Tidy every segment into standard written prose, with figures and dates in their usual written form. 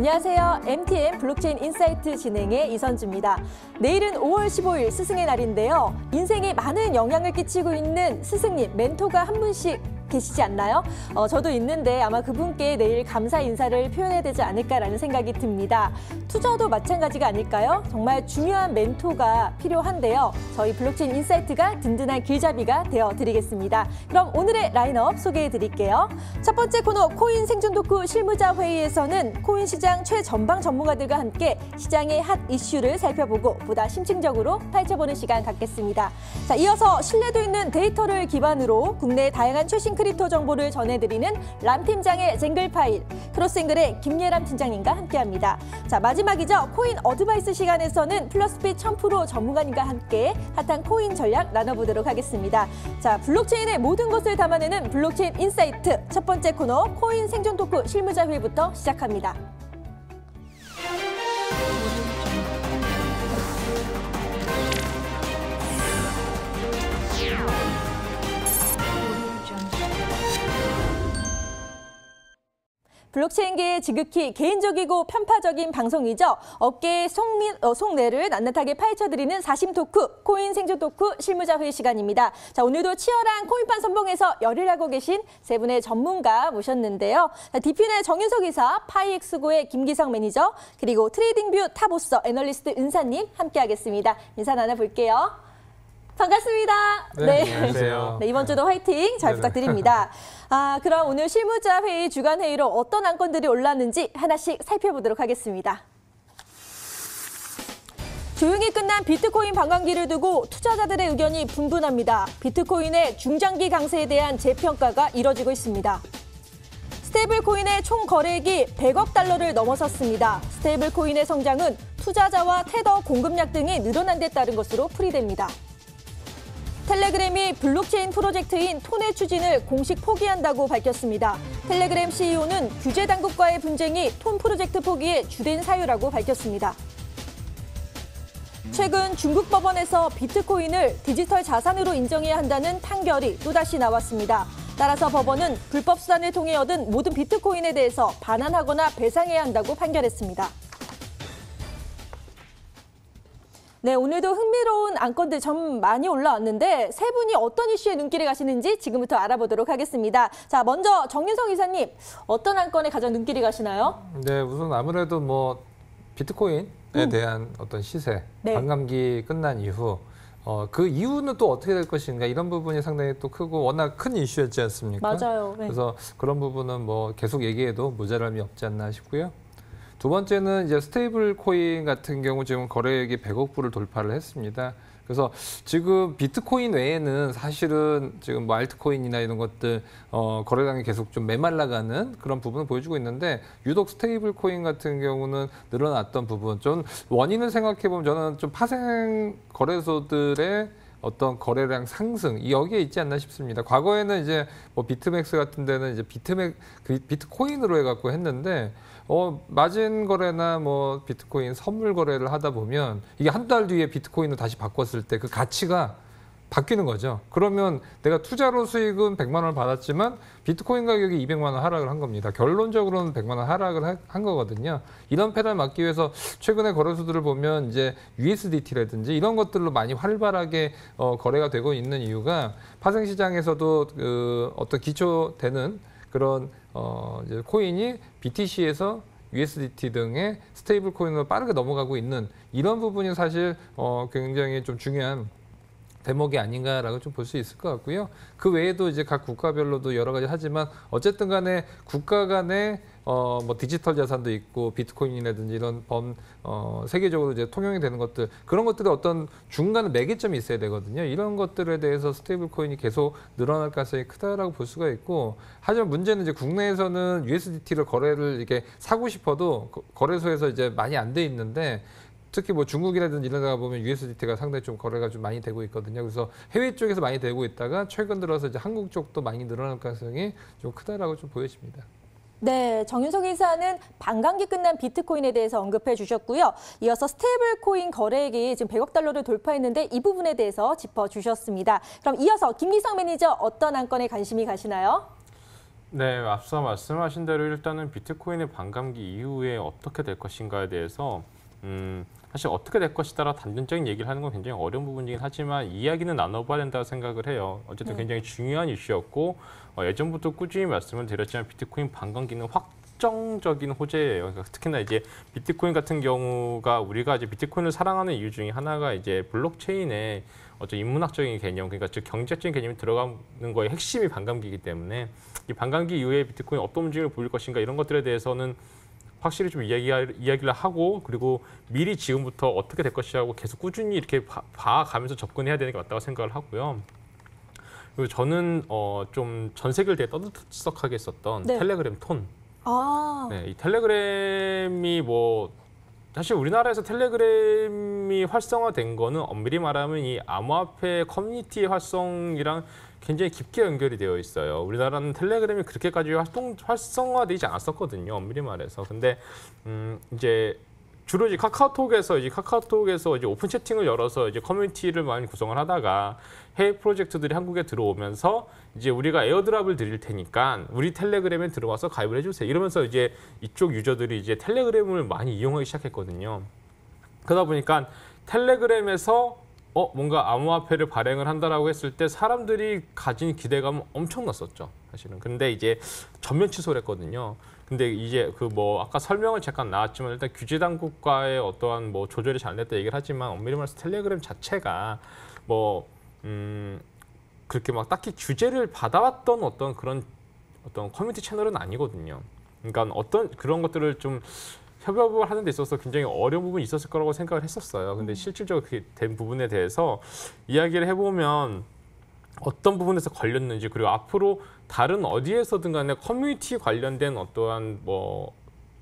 안녕하세요. MTN 블록체인 인사이트 진행의 이선주입니다. 내일은 5월 15일 스승의 날인데요. 인생에 많은 영향을 끼치고 있는 스승님, 멘토가 한 분씩 계시지 않나요? 저도 있는데 아마 그분께 내일 감사 인사를 표현해야 되지 않을까라는 생각이 듭니다. 투자도 마찬가지가 아닐까요? 정말 중요한 멘토가 필요한데요. 저희 블록체인 인사이트가 든든한 길잡이가 되어드리겠습니다. 그럼 오늘의 라인업 소개해드릴게요. 첫 번째 코너 코인 생존 토크 실무자 회의에서는 코인 시장 최전방 전문가들과 함께 시장의 핫 이슈를 살펴보고 보다 심층적으로 파헤쳐보는 시간 갖겠습니다. 자, 이어서 신뢰도 있는 데이터를 기반으로 국내 다양한 최신 크립토 정보를 전해드리는 람 팀장의 쟁글 파일, 크로스앵글의 김예람 팀장님과 함께합니다. 자, 마지막이죠. 코인 어드바이스 시간에서는 플러스핏 1000% 전문가님과 함께 핫한 코인 전략 나눠보도록 하겠습니다. 자, 블록체인의 모든 것을 담아내는 블록체인 인사이트 첫 번째 코너 코인 생존 토크 실무자 회의부터 시작합니다. 블록체인계의 지극히 개인적이고 편파적인 방송이죠. 업계의 속내를 낱낱하게 파헤쳐드리는 사심 토크, 코인 생존 토크 실무자 회의 시간입니다. 자, 오늘도 치열한 코인판 선봉에서 열일 하고 계신 세 분의 전문가 모셨는데요. 디핀의 정윤석 이사, 파이엑스고의 김기성 매니저, 그리고 트레이딩뷰 탑오서 애널리스트 은사님 함께하겠습니다. 인사 나눠볼게요. 반갑습니다. 네, 안녕하세요. 네, 이번 주도 화이팅 잘 부탁드립니다. 그럼 오늘 실무자 회의 주간 회의로 어떤 안건들이 올랐는지 하나씩 살펴보도록 하겠습니다. 조용히 끝난 비트코인 반감기를 두고 투자자들의 의견이 분분합니다. 비트코인의 중장기 강세에 대한 재평가가 이뤄지고 있습니다. 스테이블코인의 총 거래액이 100억 달러를 넘어섰습니다. 스테이블코인의 성장은 투자자와 테더 공급량 등이 늘어난 데 따른 것으로 풀이됩니다. 텔레그램이 블록체인 프로젝트인 톤의 추진을 공식 포기한다고 밝혔습니다. 텔레그램 CEO는 규제 당국과의 분쟁이 톤 프로젝트 포기의 주된 사유라고 밝혔습니다. 최근 중국 법원에서 비트코인을 디지털 자산으로 인정해야 한다는 판결이 또다시 나왔습니다. 따라서 법원은 불법 수단을 통해 얻은 모든 비트코인에 대해서 반환하거나 배상해야 한다고 판결했습니다. 네, 오늘도 흥미로운 안건들 좀 많이 올라왔는데 세 분이 어떤 이슈에 눈길을 가시는지 지금부터 알아보도록 하겠습니다. 자, 먼저 정윤석 이사님, 어떤 안건에 가장 눈길이 가시나요? 네, 우선 아무래도 뭐 비트코인에 대한 어떤 시세, 네. 반감기 끝난 이후 그 이후는 또 어떻게 될 것인가 이런 부분이 상당히 또 크고 워낙 큰 이슈였지 않습니까? 맞아요. 네. 그래서 그런 부분은 뭐 계속 얘기해도 모자람이 없지 않나 싶고요. 두 번째는 이제 스테이블 코인 같은 경우 지금 거래액이 100억 불을 돌파를 했습니다. 그래서 지금 비트코인 외에는 사실은 지금 뭐 알트코인이나 이런 것들 거래량이 계속 좀 메말라가는 그런 부분을 보여주고 있는데 유독 스테이블 코인 같은 경우는 늘어났던 부분, 좀 원인을 생각해 보면 저는 좀 파생 거래소들의 어떤 거래량 상승 여기에 있지 않나 싶습니다. 과거에는 이제 뭐 비트맥스 같은 데는 이제 비트코인으로 해갖고 했는데 마진 거래나 뭐 비트코인 선물 거래를 하다 보면 이게 한 달 뒤에 비트코인을 다시 바꿨을 때 그 가치가 바뀌는 거죠. 그러면 내가 투자로 수익은 100만 원을 받았지만 비트코인 가격이 200만 원 하락을 한 겁니다. 결론적으로는 100만 원 하락을 한 거거든요. 이런 패를 막기 위해서 최근에 거래소들을 보면 이제 USDT라든지 이런 것들로 많이 활발하게 거래가 되고 있는 이유가 파생 시장에서도 그 어떤 기초되는 그런 이제 코인이 BTC에서 USDT 등의 스테이블 코인으로 빠르게 넘어가고 있는 이런 부분이 사실 굉장히 좀 중요한 대목이 아닌가라고 좀 볼 수 있을 것 같고요. 그 외에도 이제 각 국가별로도 여러 가지 하지만 어쨌든 간에 국가 간에 뭐 디지털 자산도 있고 비트코인이라든지 이런 세계적으로 이제 통용이 되는 것들 그런 것들이 어떤 중간 매개점이 있어야 되거든요. 이런 것들에 대해서 스테이블 코인이 계속 늘어날 가능성이 크다라고 볼 수가 있고 하지만 문제는 이제 국내에서는 USDT를 거래를 이렇게 사고 싶어도 거래소에서 이제 많이 안 돼 있는데 특히 뭐 중국이라든지 이런 데 보면 USDT가 상당히 좀 거래가 좀 많이 되고 있거든요. 그래서 해외 쪽에서 많이 되고 있다가 최근 들어서 이제 한국 쪽도 많이 늘어날 가능성이 좀 크다라고 좀 보여집니다. 네, 정윤석 이사는 반감기 끝난 비트코인에 대해서 언급해 주셨고요. 이어서 스테이블 코인 거래액이 지금 100억 달러를 돌파했는데 이 부분에 대해서 짚어주셨습니다. 그럼 이어서 김기성 매니저 어떤 안건에 관심이 가시나요? 네, 앞서 말씀하신 대로 일단은 비트코인의 반감기 이후에 어떻게 될 것인가에 대해서 사실 어떻게 될 것이다라 단정적인 얘기를 하는 건 굉장히 어려운 부분이긴 하지만 이야기는 나눠봐야 된다고 생각을 해요. 어쨌든 굉장히 중요한 이슈였고 예전부터 꾸준히 말씀을 드렸지만 비트코인 반감기는 확정적인 호재예요. 그러니까 특히나 이제 비트코인 같은 경우가 우리가 이제 비트코인을 사랑하는 이유 중에 하나가 이제 블록체인의 어떤 인문학적인 개념, 그러니까 즉 경제적인 개념이 들어가는 거의 핵심이 반감기이기 때문에 이 반감기 이후에 비트코인이 어떤 움직임을 보일 것인가 이런 것들에 대해서는 확실히 좀 이야기를 하고 그리고 미리 지금부터 어떻게 될 것이라고 계속 꾸준히 이렇게 봐가면서 접근해야 되는 게 맞다고 생각을 하고요. 그리고 저는 좀 전 세계를 되게 떠들썩하게 썼던 네. 텔레그램 톤. 아, 네, 이 텔레그램이 사실 우리나라에서 텔레그램이 활성화된 거는 엄밀히 말하면 이 암호화폐 커뮤니티의 활성이랑 굉장히 깊게 연결이 되어 있어요. 우리나라는 텔레그램이 그렇게까지 활성화되지 않았었거든요. 엄밀히 말해서. 근데 이제 주로 이제 카카오톡에서 이제 오픈 채팅을 열어서 이제 커뮤니티를 많이 구성을 하다가 해외 프로젝트들이 한국에 들어오면서 이제 우리가 에어드랍을 드릴 테니까 우리 텔레그램에 들어와서 가입을 해주세요. 이러면서 이제 이쪽 유저들이 이제 텔레그램을 많이 이용하기 시작했거든요. 그러다 보니까 텔레그램에서 뭔가 암호화폐를 발행을 한다라고 했을 때 사람들이 가진 기대감은 엄청났었죠, 사실은. 근데 이제 전면 취소를 했거든요. 근데 이제 아까 설명을 잠깐 나왔지만 일단 규제 당국과의 어떠한 조절이 잘 됐다 얘기를 하지만 엄밀히 말해서 텔레그램 자체가 그렇게 막 딱히 규제를 받아왔던 어떤 그런 커뮤니티 채널은 아니거든요. 그러니까 어떤 그런 것들을 좀 협업을 하는 데 있어서 굉장히 어려운 부분이 있었을 거라고 생각을 했었어요. 근데 실질적으로 그렇게 된 부분에 대해서 이야기를 해보면 어떤 부분에서 걸렸는지 그리고 앞으로 다른 어디에서든 간에 커뮤니티 관련된 어떠한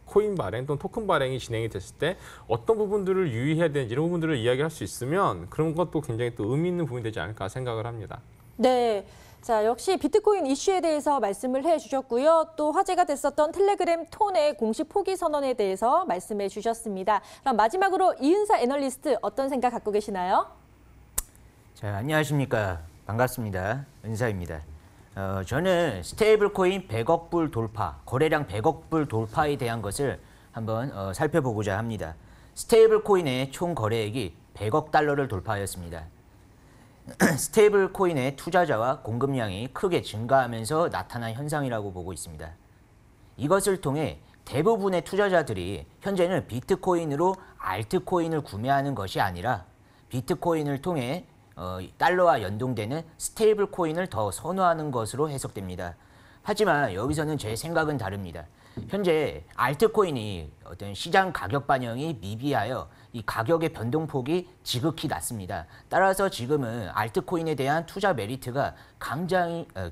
코인 발행 또는 토큰 발행이 진행이 됐을 때 어떤 부분들을 유의해야 되는지 이런 부분들을 이야기할 수 있으면 그런 것도 굉장히 또 의미 있는 부분이 되지 않을까 생각을 합니다. 네. 자, 역시 비트코인 이슈에 대해서 말씀을 해주셨고요. 또 화제가 됐었던 텔레그램 톤의 공식 포기 선언에 대해서 말씀해 주셨습니다. 그럼 마지막으로 이은사 애널리스트 어떤 생각 갖고 계시나요? 자, 안녕하십니까. 반갑습니다. 은사입니다. 저는 스테이블 코인 100억 불 돌파, 거래량 100억 불 돌파에 대한 것을 한번 살펴보고자 합니다. 스테이블 코인의 총 거래액이 100억 달러를 돌파하였습니다. 스테이블 코인의 투자자와 공급량이 크게 증가하면서 나타난 현상이라고 보고 있습니다. 이것을 통해 대부분의 투자자들이 현재는 비트코인으로 알트코인을 구매하는 것이 아니라 비트코인을 통해 달러와 연동되는 스테이블 코인을 더 선호하는 것으로 해석됩니다. 하지만 여기서는 제 생각은 다릅니다. 현재 알트코인이 어떤 시장 가격 반영이 미비하여 이 가격의 변동폭이 지극히 낮습니다. 따라서 지금은 알트코인에 대한 투자 메리트가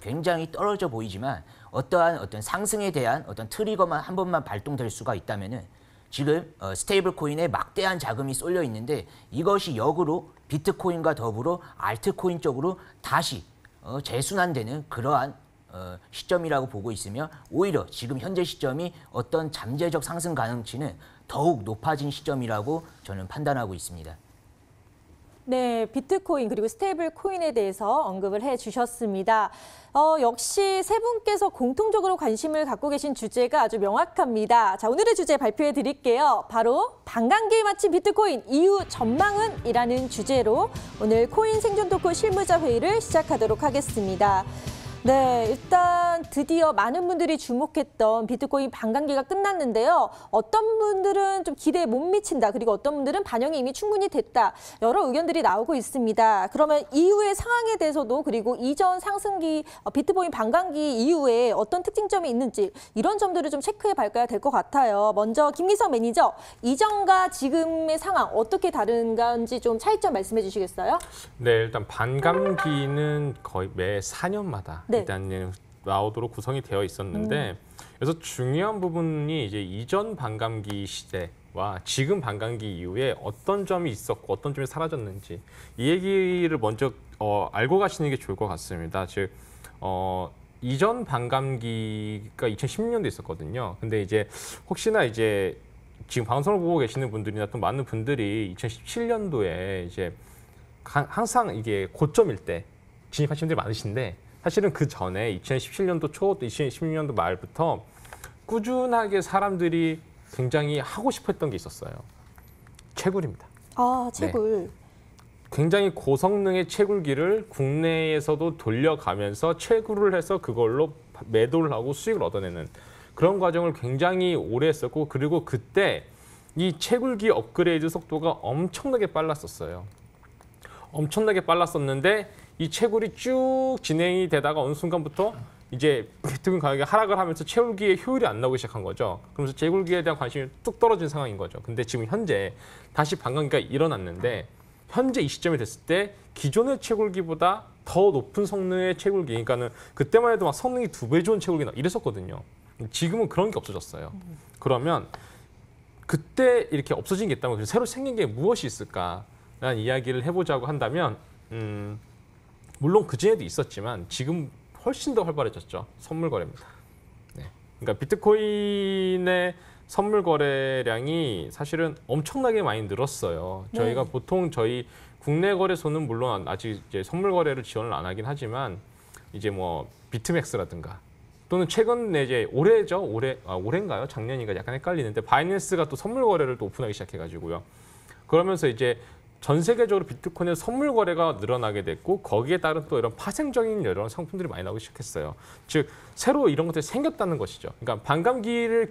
굉장히 떨어져 보이지만 어떤 상승에 대한 어떤 트리거만 한 번만 발동될 수가 있다면은 지금 스테이블 코인에 막대한 자금이 쏠려 있는데 이것이 역으로 비트코인과 더불어 알트코인 쪽으로 다시 재순환되는 그러한 시점이라고 보고 있으며 오히려 지금 현재 시점이 어떤 잠재적 상승 가능치는 더욱 높아진 시점이라고 저는 판단하고 있습니다. 네, 비트코인 그리고 스테이블 코인에 대해서 언급을 해주셨습니다. 역시 세 분께서 공통적으로 관심을 갖고 계신 주제가 아주 명확합니다. 자, 오늘의 주제 발표해 드릴게요. 바로 반감기에 맞춘 비트코인 이후 전망은? 이라는 주제로 오늘 코인 생존 토크 실무자 회의를 시작하도록 하겠습니다. 네, 일단 드디어 많은 분들이 주목했던 비트코인 반감기가 끝났는데요. 어떤 분들은 좀 기대에 못 미친다. 그리고 어떤 분들은 반영이 이미 충분히 됐다. 여러 의견들이 나오고 있습니다. 그러면 이후의 상황에 대해서도 그리고 이전 상승기 비트코인 반감기 이후에 어떤 특징점이 있는지 이런 점들을 좀 체크해 봐야 될 것 같아요. 먼저 김기성 매니저, 이전과 지금의 상황 어떻게 다른가인지 좀 차이점 말씀해 주시겠어요? 네, 일단 반감기는 거의 매 4년마다 네. 일단 나오도록 구성이 되어 있었는데 그래서 중요한 부분이 이제 이전 반감기 시대와 지금 반감기 이후에 어떤 점이 있었고 어떤 점이 사라졌는지 이 얘기를 먼저 알고 가시는 게 좋을 것 같습니다. 즉 이전 반감기가 2016년도에 있었거든요. 근데 이제 혹시나 이제 지금 방송을 보고 계시는 분들이나 또 많은 분들이 2017년도에 이제 항상 이게 고점일 때 진입하신 분들이 많으신데 사실은 그 전에 2017년도 초, 2016년도 말부터 꾸준하게 사람들이 굉장히 하고 싶었던 게 있었어요. 채굴입니다. 아, 채굴. 굉장히 고성능의 채굴기를 국내에서도 돌려가면서 채굴을 해서 그걸로 매도를 하고 수익을 얻어내는 그런 과정을 굉장히 오래 했었고, 그리고 그때 이 채굴기 업그레이드 속도가 엄청나게 빨랐었어요. 엄청나게 빨랐었는데 이 채굴이 쭉 진행이 되다가 어느 순간부터 이제 비트코인 가격이 하락을 하면서 채굴기의 효율이 안 나오기 시작한 거죠. 그러면서 채굴기에 대한 관심이 뚝 떨어진 상황인 거죠. 근데 지금 현재 다시 반감기가 일어났는데, 현재 이 시점이 됐을 때 기존의 채굴기보다 더 높은 성능의 채굴기, 그러니까는 그때만 해도 막 성능이 2배 좋은 채굴기나 이랬었거든요. 지금은 그런 게 없어졌어요. 그러면 그때 이렇게 없어진 게 있다면 새로 생긴 게 무엇이 있을까라는 이야기를 해보자고 한다면, 물론 그전에도 있었지만 지금 훨씬 더 활발해졌죠. 선물 거래입니다. 네. 그러니까 비트코인의 선물 거래량이 사실은 엄청나게 많이 늘었어요. 네. 저희가 보통 저희 국내 거래소는 물론 아직 이제 선물 거래를 지원을 안 하긴 하지만, 이제 뭐 비트맥스라든가 또는 최근에 이제 올해인가요? 작년인가 약간 헷갈리는데, 바이낸스가 또 선물 거래를 또 오픈하기 시작해가지고요. 그러면서 이제 전 세계적으로 비트코인의 선물 거래가 늘어나게 됐고, 거기에 따른 또 이런 파생적인 여러 상품들이 많이 나오기 시작했어요. 즉 새로 이런 것들이 생겼다는 것이죠. 그러니까 반감기는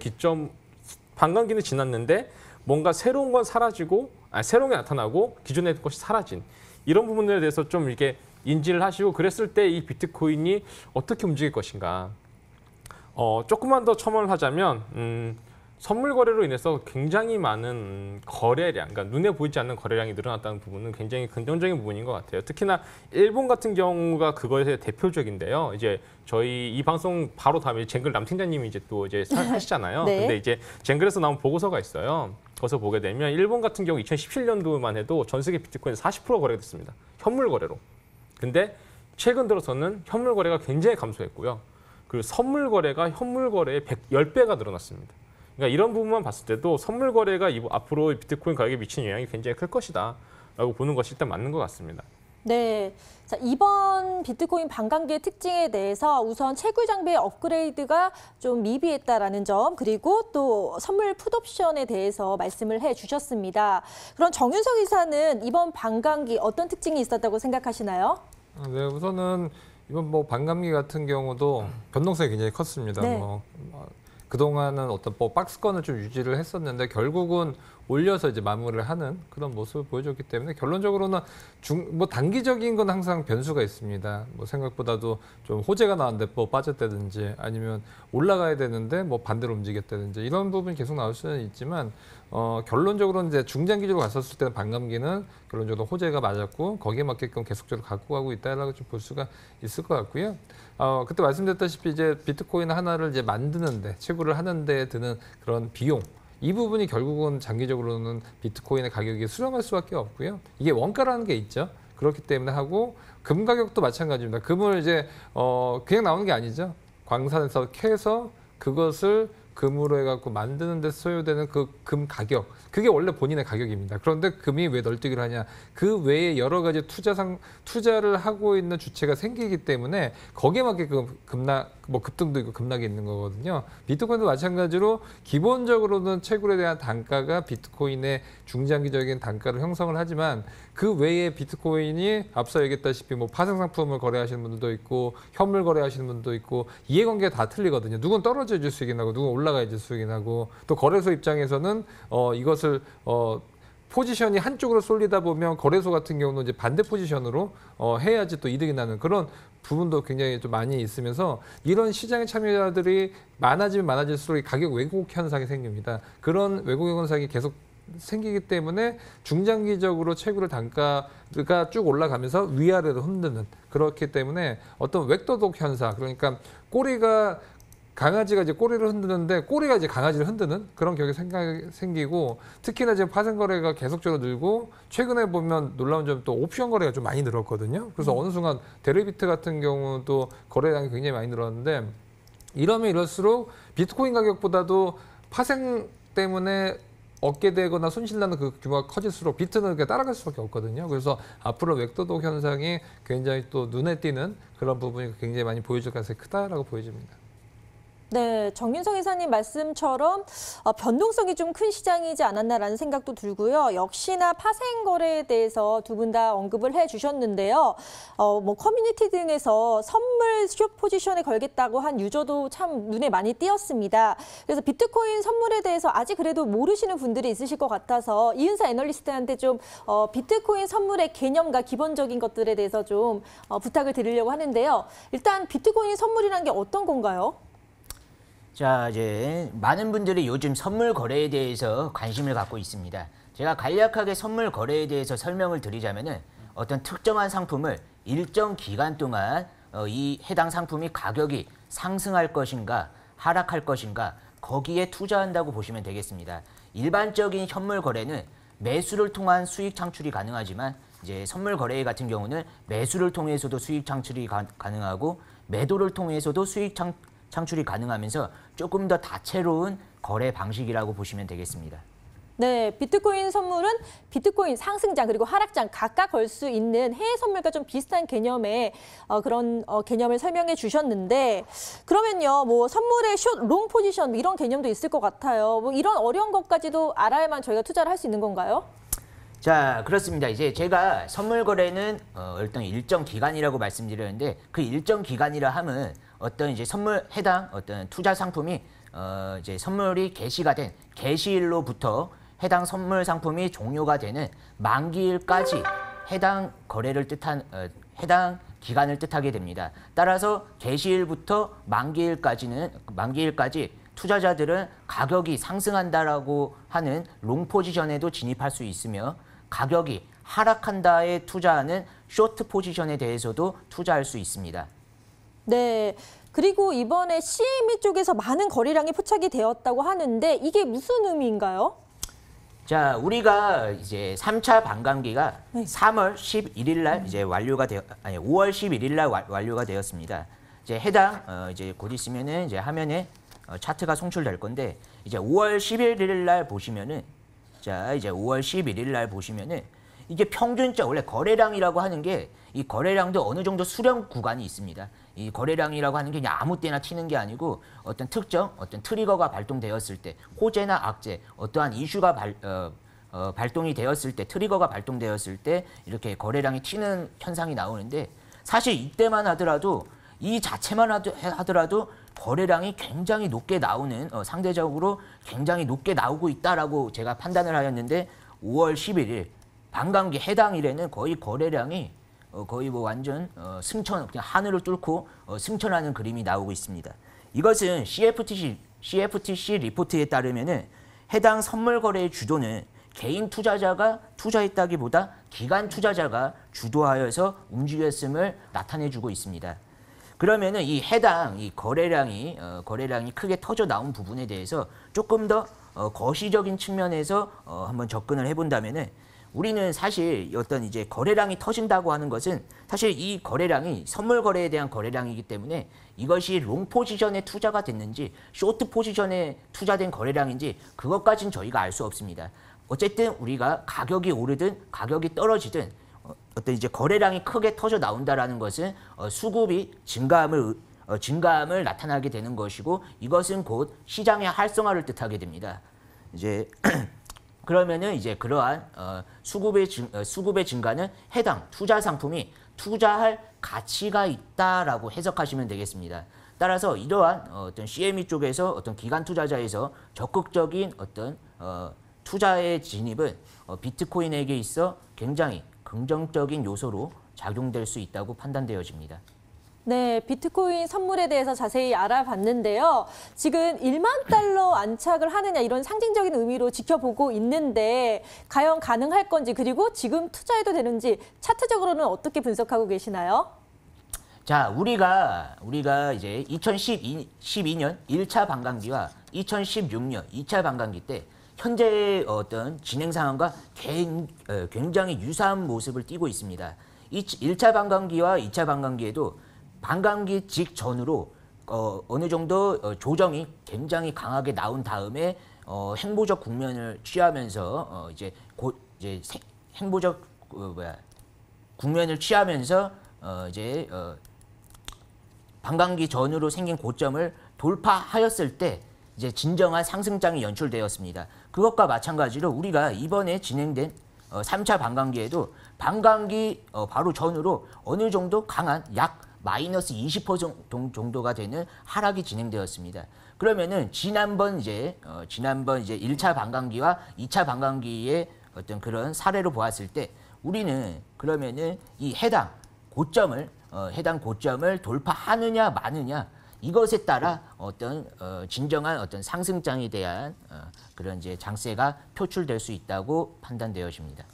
지났는데 뭔가 새로운 건 사라지고, 새로운 게 나타나고 기존의 것이 사라진 이런 부분들에 대해서 좀 이렇게 인지를 하시고, 그랬을 때 이 비트코인이 어떻게 움직일 것인가. 조금만 더 첨언을 하자면, 선물 거래로 인해서 굉장히 많은 거래량, 그러니까 눈에 보이지 않는 거래량이 늘어났다는 부분은 굉장히 긍정적인 부분인 것 같아요. 특히나 일본 같은 경우가 그것의 대표적인데요. 이제 저희 이 방송 바로 다음에 쟁글 남 팀장님이 이제 또 이제 하시잖아요. 네. 근데 이제 쟁글에서 나온 보고서가 있어요. 거기서 보게 되면 일본 같은 경우 2017년도만 해도 전 세계 비트코인 40% 거래가 됐습니다. 현물 거래로. 근데 최근 들어서는 현물 거래가 굉장히 감소했고요. 그리고 선물 거래가 현물 거래의 10배가 늘어났습니다. 그러니까 이런 부분만 봤을 때도 선물 거래가 앞으로 비트코인 가격에 미치는 영향이 굉장히 클 것이다 라고 보는 것이 일단 맞는 것 같습니다. 네. 자, 이번 비트코인 반감기의 특징에 대해서 우선 채굴 장비의 업그레이드가 좀 미비했다라는 점, 그리고 또 선물 풋옵션에 대해서 말씀을 해 주셨습니다. 그럼 정윤석 이사는 이번 반감기 어떤 특징이 있었다고 생각하시나요? 네, 우선은 이번 뭐 반감기 같은 경우도 변동성이 굉장히 컸습니다. 네. 그동안은 어떤 뭐 박스권을 좀 유지를 했었는데 결국은 올려서 이제 마무리를 하는 그런 모습을 보여줬기 때문에 결론적으로는 뭐 단기적인 건 항상 변수가 있습니다. 뭐 생각보다도 좀 호재가 나왔는데 뭐 빠졌다든지 아니면 올라가야 되는데 뭐 반대로 움직였다든지 이런 부분이 계속 나올 수는 있지만 결론적으로는 이제 중장기적으로 갔었을 때는 반감기는 결론적으로 호재가 맞았고 거기에 맞게끔 계속적으로 갖고 가고 있다라고 좀 볼 수가 있을 것 같고요. 그때 말씀드렸다시피 이제 비트코인 하나를 이제 만드는데 채굴을 하는데 드는 그런 비용 이 부분이 결국은 장기적으로는 비트코인의 가격이 수렴할 수밖에 없고요. 이게 원가라는 게 있죠. 그렇기 때문에 하고 금 가격도 마찬가지입니다. 금을 이제 그냥 나오는 게 아니죠. 광산에서 캐서 그것을 금으로 해갖고 만드는 데 소요되는 그 금 가격 그게 원래 본인의 가격입니다. 그런데 금이 왜 널뛰기를 하냐? 그 외에 여러 가지 투자를 하고 있는 주체가 생기기 때문에 거기에 맞게 급등도 있고 급락이 있는 거거든요. 비트코인도 마찬가지로 기본적으로는 채굴에 대한 단가가 비트코인의 중장기적인 단가를 형성을 하지만 그 외에 비트코인이 앞서 얘기했다시피 뭐 파생상품을 거래하시는 분들도 있고 현물 거래하시는 분도 있고 이해관계가 다 틀리거든요. 누군 떨어져줄 수익이 나고 누군 올라가야지 수익이 나고 또 거래소 입장에서는 이것을 포지션이 한쪽으로 쏠리다 보면 거래소 같은 경우는 이제 반대 포지션으로 해야지 또 이득이 나는 그런 부분도 굉장히 좀 많이 있으면서 이런 시장의 참여자들이 많아지면 많아질수록 가격 왜곡 현상이 생깁니다. 그런 왜곡 현상이 계속 생기기 때문에 중장기적으로 채굴의 단가가 쭉 올라가면서 위아래로 흔드는 그렇기 때문에 어떤 웩도독 현상 그러니까 강아지가 이제 꼬리를 흔드는데 꼬리가 이제 강아지를 흔드는 그런 격이 생기고 특히나 지금 파생 거래가 계속적으로 늘고 최근에 보면 놀라운 점은 또 옵션 거래가 좀 많이 늘었거든요. 그래서 어느 순간 데리비트 같은 경우도 거래량이 굉장히 많이 늘었는데 이러면 이럴수록 비트코인 가격보다도 파생 때문에 얻게 되거나 손실나는 그 규모가 커질수록 비트는 그렇게 따라갈 수밖에 없거든요. 그래서 앞으로 웹도독 현상이 굉장히 또 눈에 띄는 그런 부분이 굉장히 많이 보여줄 가능성이 크다라고 보여집니다. 네, 정윤성 이사님 말씀처럼 변동성이 좀 큰 시장이지 않았나라는 생각도 들고요. 역시나 파생 거래에 대해서 두 분 다 언급을 해주셨는데요. 뭐 커뮤니티 등에서 선물 숏 포지션에 걸겠다고 한 유저도 참 눈에 많이 띄었습니다. 그래서 비트코인 선물에 대해서 아직 그래도 모르시는 분들이 있으실 것 같아서 이은사 애널리스트한테 좀 비트코인 선물의 개념과 기본적인 것들에 대해서 좀 부탁을 드리려고 하는데요. 일단 비트코인 선물이란 게 어떤 건가요? 자, 이제 많은 분들이 요즘 선물 거래에 대해서 관심을 갖고 있습니다. 제가 간략하게 선물 거래에 대해서 설명을 드리자면은 어떤 특정한 상품을 일정 기간 동안 이 해당 상품이 가격이 상승할 것인가 하락할 것인가 거기에 투자한다고 보시면 되겠습니다. 일반적인 현물 거래는 매수를 통한 수익 창출이 가능하지만 이제 선물 거래 같은 경우는 매수를 통해서도 수익 창출이 가능하고 매도를 통해서도 수익 창출이 가능하면서 조금 더 다채로운 거래 방식이라고 보시면 되겠습니다. 네, 비트코인 선물은 비트코인 상승장 그리고 하락장 각각 걸 수 있는 해외 선물과 좀 비슷한 개념의 그런 개념을 설명해 주셨는데 그러면요, 뭐 선물의 숏, 롱 포지션 이런 개념도 있을 것 같아요. 뭐 이런 어려운 것까지도 알아야만 저희가 투자를 할 수 있는 건가요? 자, 그렇습니다. 이제 제가 선물 거래는 어떤 일정 기간이라고 말씀드렸는데 그 일정 기간이라 함은 어떤 이제 선물 해당 어떤 투자 상품이 이제 선물이 개시가 된 개시일로부터 해당 선물 상품이 종료가 되는 만기일까지 해당 거래를 뜻한 해당 기간을 뜻하게 됩니다. 따라서 개시일부터 만기일까지 투자자들은 가격이 상승한다라고 하는 롱 포지션에도 진입할 수 있으며 가격이 하락한다에 투자하는 쇼트 포지션에 대해서도 투자할 수 있습니다. 네. 그리고 이번에 CME 쪽에서 많은 거래량이 포착이 되었다고 하는데 이게 무슨 의미인가요? 자, 우리가 이제 3차 반감기가 네. 3월 11일 날 이제 5월 11일 날 완료가 되었습니다. 이제 해당 이제 곧 있으면은 이제 화면에 차트가 송출될 건데 이제 5월 11일 날 보시면은 자, 이제 5월 11일 날 보시면은 이게 평균적 원래 거래량이라고 하는 게 이 거래량도 어느 정도 수렴 구간이 있습니다. 이 거래량이라고 하는 게 그냥 아무 때나 튀는 게 아니고 어떤 특정 어떤 트리거가 발동되었을 때 호재나 악재 어떠한 이슈가 발동이 되었을 때 트리거가 발동되었을 때 이렇게 거래량이 튀는 현상이 나오는데 사실 이때만 하더라도 이 자체만 하더라도 거래량이 굉장히 높게 나오는 상대적으로 굉장히 높게 나오고 있다라고 제가 판단을 하였는데 5월 11일 반감기 해당 일에는 거의 거래량이 거의 뭐 완전 승천 그냥 하늘을 뚫고 승천하는 그림이 나오고 있습니다. 이것은 CFTC 리포트에 따르면은 해당 선물 거래의 주도는 개인 투자자가 투자했다기보다 기관 투자자가 주도하여서 움직였음을 나타내주고 있습니다. 그러면은 이 해당 이 거래량이 크게 터져 나온 부분에 대해서 조금 더 거시적인 측면에서 한번 접근을 해본다면은 우리는 사실 어떤 이제 거래량이 터진다고 하는 것은 사실 이 거래량이 선물 거래에 대한 거래량이기 때문에 이것이 롱 포지션에 투자가 됐는지 쇼트 포지션에 투자된 거래량인지 그것까지는 저희가 알 수 없습니다. 어쨌든 우리가 가격이 오르든 가격이 떨어지든 어떤 이제 거래량이 크게 터져 나온다라는 것은 수급이 증가함을 나타나게 되는 것이고 이것은 곧 시장의 활성화를 뜻하게 됩니다. 이제 그러면은 이제 그러한 수급의 증가는 해당 투자 상품이 투자할 가치가 있다라고 해석하시면 되겠습니다. 따라서 이러한 어떤 CME 쪽에서 어떤 기관 투자자에서 적극적인 어떤 투자의 진입은 비트코인에게 있어 굉장히 긍정적인 요소로 작용될 수 있다고 판단되어집니다. 네, 비트코인 선물에 대해서 자세히 알아봤는데요. 지금 1만 달러 안착을 하느냐 이런 상징적인 의미로 지켜보고 있는데 과연 가능할 건지 그리고 지금 투자해도 되는지 차트적으로는 어떻게 분석하고 계시나요? 자, 우리가 이제 2012년 1차 반감기와 2016년 2차 반감기 때 현재 어떤 진행 상황과 굉장히 유사한 모습을 띠고 있습니다. 1차 반감기와 2차 반감기에도 반감기 직전으로 어느 정도 조정이 굉장히 강하게 나온 다음에 행보적 국면을 취하면서 행보적 국면을 취하면서 반감기 전후로 생긴 고점을 돌파하였을 때 이제 진정한 상승장이 연출되었습니다. 그것과 마찬가지로 우리가 이번에 진행된 3차 반감기에도 반감기 바로 전후로 어느 정도 강한 약 마이너스 20% 정도가 되는 하락이 진행되었습니다. 그러면은 지난번 이제 1차 반감기와 2차 반감기의 어떤 그런 사례로 보았을 때 우리는 그러면은 이 해당 고점을 돌파하느냐 마느냐 이것에 따라 진정한 상승장에 대한 그런 이제 장세가 표출될 수 있다고 판단되어집니다.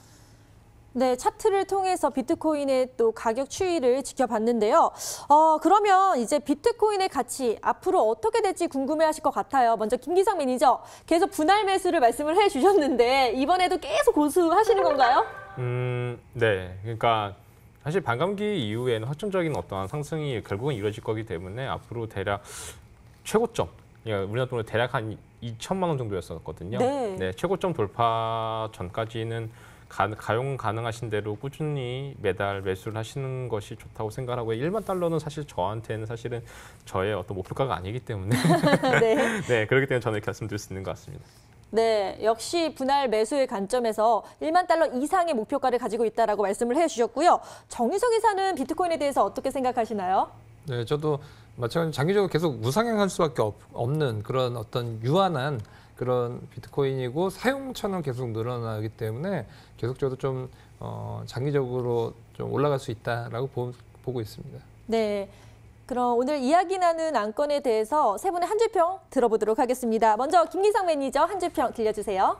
네, 차트를 통해서 비트코인의 또 가격 추이를 지켜봤는데요. 그러면 이제 비트코인의 가치 앞으로 어떻게 될지 궁금해하실 것 같아요. 먼저 김기상 매니저, 계속 분할 매수를 말씀을 해주셨는데 이번에도 계속 고수하시는 건가요? 네, 그러니까 사실 반감기 이후에는 확정적인 어떠한 상승이 결국은 이루어질 거기 때문에 앞으로 대략 최고점, 그러니까 우리나라 돈으로 대략 한 2천만 원 정도였었거든요. 네. 최고점 돌파 전까지는 가용 가능하신 대로 꾸준히 매달 매수를 하시는 것이 좋다고 생각하고요. 1만 달러는 사실 저한테는 사실은 저의 어떤 목표가가 아니기 때문에 네. 네, 그렇기 때문에 저는 이렇게 말씀드릴 수 있는 것 같습니다. 네, 역시 분할 매수의 관점에서 1만 달러 이상의 목표가를 가지고 있다라고 말씀을 해주셨고요. 정유석 이사는 비트코인에 대해서 어떻게 생각하시나요? 네, 저도 마찬가지로 장기적으로 계속 무상향할 수밖에 없는 그런 어떤 유한한 그런 비트코인이고 사용처는 계속 늘어나기 때문에 계속적으로 좀 장기적으로 좀 올라갈 수 있다라고 보고 있습니다. 네. 그럼 오늘 이야기 나눈 안건에 대해서 세 분의 한 줄평 들어보도록 하겠습니다. 먼저 김기상 매니저 한 줄평 들려주세요.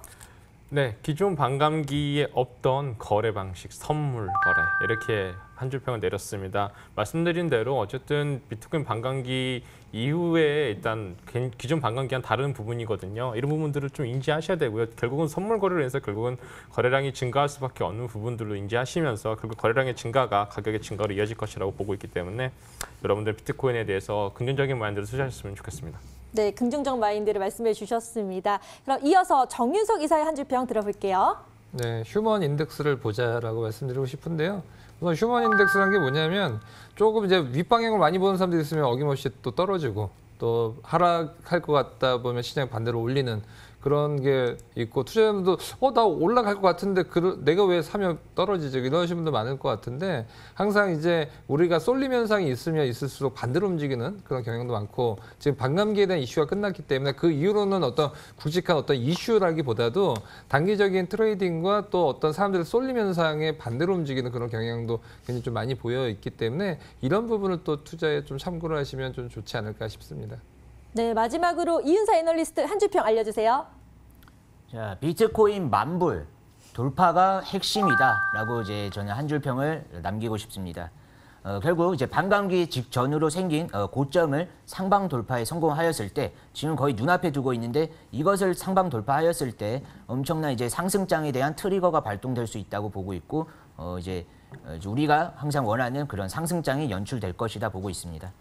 네, 기존 반감기에 없던 거래 방식, 선물 거래 이렇게 한 줄평을 내렸습니다. 말씀드린 대로 어쨌든 비트코인 반감기 이후에 일단 기존 반감기와는 다른 부분이거든요. 이런 부분들을 좀 인지하셔야 되고요. 결국은 선물 거래를 해서 결국은 거래량이 증가할 수밖에 없는 부분들로 인지하시면서 결국 거래량의 증가가 가격의 증가로 이어질 것이라고 보고 있기 때문에 여러분들 비트코인에 대해서 긍정적인 마인드를 쓰셨으면 좋겠습니다. 네, 긍정적 마인드를 말씀해 주셨습니다. 그럼 이어서 정윤석 이사의 한 줄평 들어볼게요. 네, 휴먼 인덱스를 보자라고 말씀드리고 싶은데요. 우선 휴먼 인덱스라는 게 뭐냐면 조금 이제 윗방향을 많이 보는 사람들이 있으면 어김없이 또 떨어지고 또 하락할 것 같다 보면 시장이 반대로 올리는 그런 게 있고 투자자분도 나 올라갈 것 같은데 내가 왜 사면 떨어지지 이러시는 분도 많을 것 같은데 항상 이제 우리가 쏠림 현상이 있으면 있을수록 반대로 움직이는 그런 경향도 많고 지금 반감기에 대한 이슈가 끝났기 때문에 그 이후로는 어떤 굵직한 어떤 이슈라기보다도 단기적인 트레이딩과 또 어떤 사람들의 쏠림 현상에 반대로 움직이는 그런 경향도 굉장히 좀 많이 보여 있기 때문에 이런 부분을 또 투자에 좀 참고를 하시면 좀 좋지 않을까 싶습니다. 네, 마지막으로 이은사 애널리스트 한 줄평 알려주세요. 자, 비트코인 만불 돌파가 핵심이다라고 이제 저는 한 줄평을 남기고 싶습니다. 결국 이제 반감기 직전으로 생긴 고점을 상방 돌파에 성공하였을 때 지금 거의 눈앞에 두고 있는데 이것을 상방 돌파하였을 때 엄청난 이제 상승장에 대한 트리거가 발동될 수 있다고 보고 있고 이제 우리가 항상 원하는 그런 상승장이 연출될 것이다 보고 있습니다.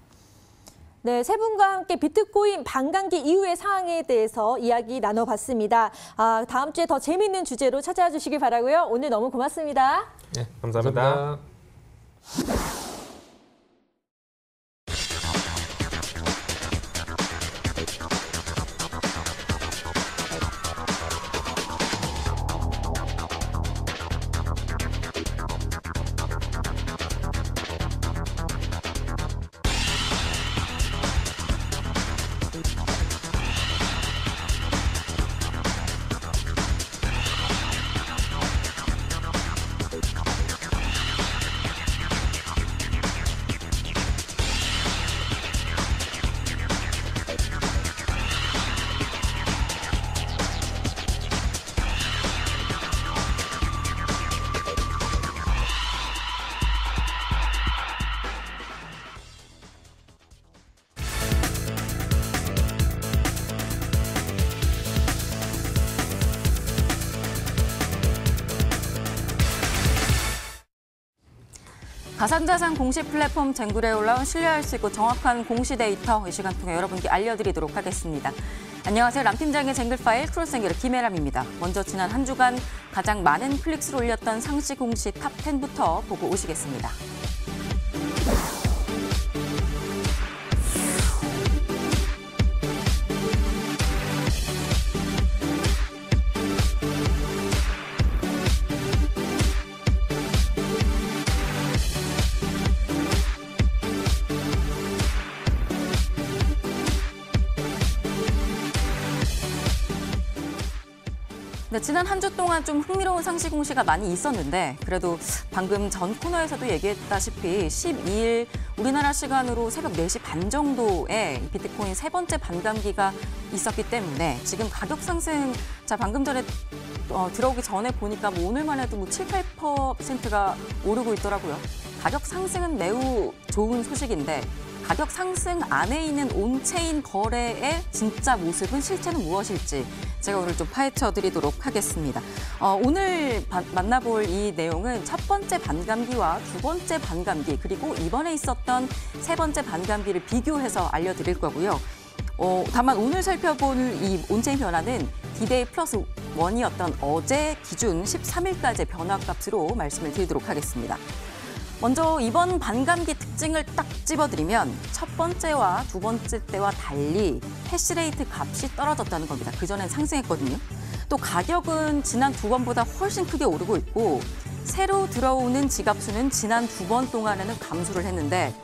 네, 세 분과 함께 비트코인 반감기 이후의 상황에 대해서 이야기 나눠봤습니다. 다음 주에 더 재미있는 주제로 찾아와 주시길 바라고요. 오늘 너무 고맙습니다. 네, 감사합니다. 감사합니다. 가상자산 공시 플랫폼 쟁굴에 올라온 신뢰할 수 있고 정확한 공시 데이터 이 시간 통해 여러분께 알려드리도록 하겠습니다. 안녕하세요. 람팀장의 쟁글 파일 크로스앵글의 김혜람입니다. 먼저 지난 한 주간 가장 많은 클릭수를 올렸던 상시 공시 탑 10부터 보고 오시겠습니다. 네, 지난 한 주 동안 좀 흥미로운 상시 공시가 많이 있었는데 그래도 방금 전 코너에서도 얘기했다시피 12일 우리나라 시간으로 새벽 4시 반 정도에 비트코인 세 번째 반감기가 있었기 때문에 지금 가격 상승, 자 방금 전에 들어오기 전에 보니까 뭐 오늘만 해도 뭐 7, 8%가 오르고 있더라고요. 가격 상승은 매우 좋은 소식인데 가격 상승 안에 있는 온체인 거래의 진짜 모습은 실체는 무엇일지 제가 오늘 좀 파헤쳐 드리도록 하겠습니다. 오늘 만나볼 이 내용은 첫 번째 반감기와 두 번째 반감기 그리고 이번에 있었던 세 번째 반감기를 비교해서 알려드릴 거고요. 다만 오늘 살펴볼 이 온체인 변화는 디데이 플러스 1이었던 어제 기준 13일까지의 변화값으로 말씀을 드리도록 하겠습니다. 먼저 이번 반감기 특징을 딱 집어드리면 첫 번째와 두 번째 때와 달리 해시레이트 값이 떨어졌다는 겁니다. 그전엔 상승했거든요. 또 가격은 지난 두 번보다 훨씬 크게 오르고 있고 새로 들어오는 지갑 수는 지난 두 번 동안에는 감소를 했는데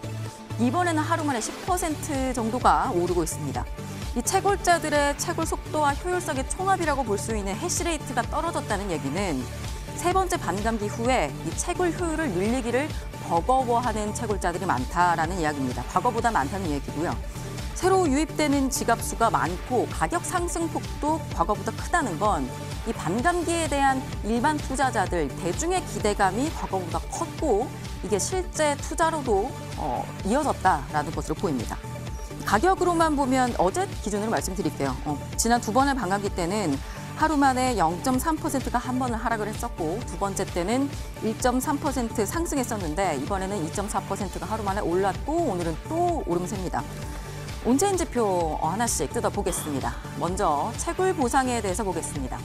이번에는 하루 만에 10% 정도가 오르고 있습니다. 이 채굴자들의 채굴 속도와 효율성의 총합이라고 볼 수 있는 해시레이트가 떨어졌다는 얘기는 세 번째 반감기 후에 이 채굴 효율을 늘리기를 버거워하는 채굴자들이 많다라는 이야기입니다. 과거보다 많다는 얘기고요. 새로 유입되는 지갑 수가 많고 가격 상승폭도 과거보다 크다는 건 이 반감기에 대한 일반 투자자들 대중의 기대감이 과거보다 컸고 이게 실제 투자로도 이어졌다라는 것으로 보입니다. 가격으로만 보면 어제 기준으로 말씀드릴게요. 지난 두 번의 반감기 때는 하루 만에 0.3%가 한 번을 하락을 했었고 두 번째 때는 1.3% 상승했었는데 이번에는 2.4%가 하루 만에 올랐고 오늘은 또 오름세입니다. 온체인 지표 하나씩 뜯어보겠습니다. 먼저 채굴 보상에 대해서 보겠습니다.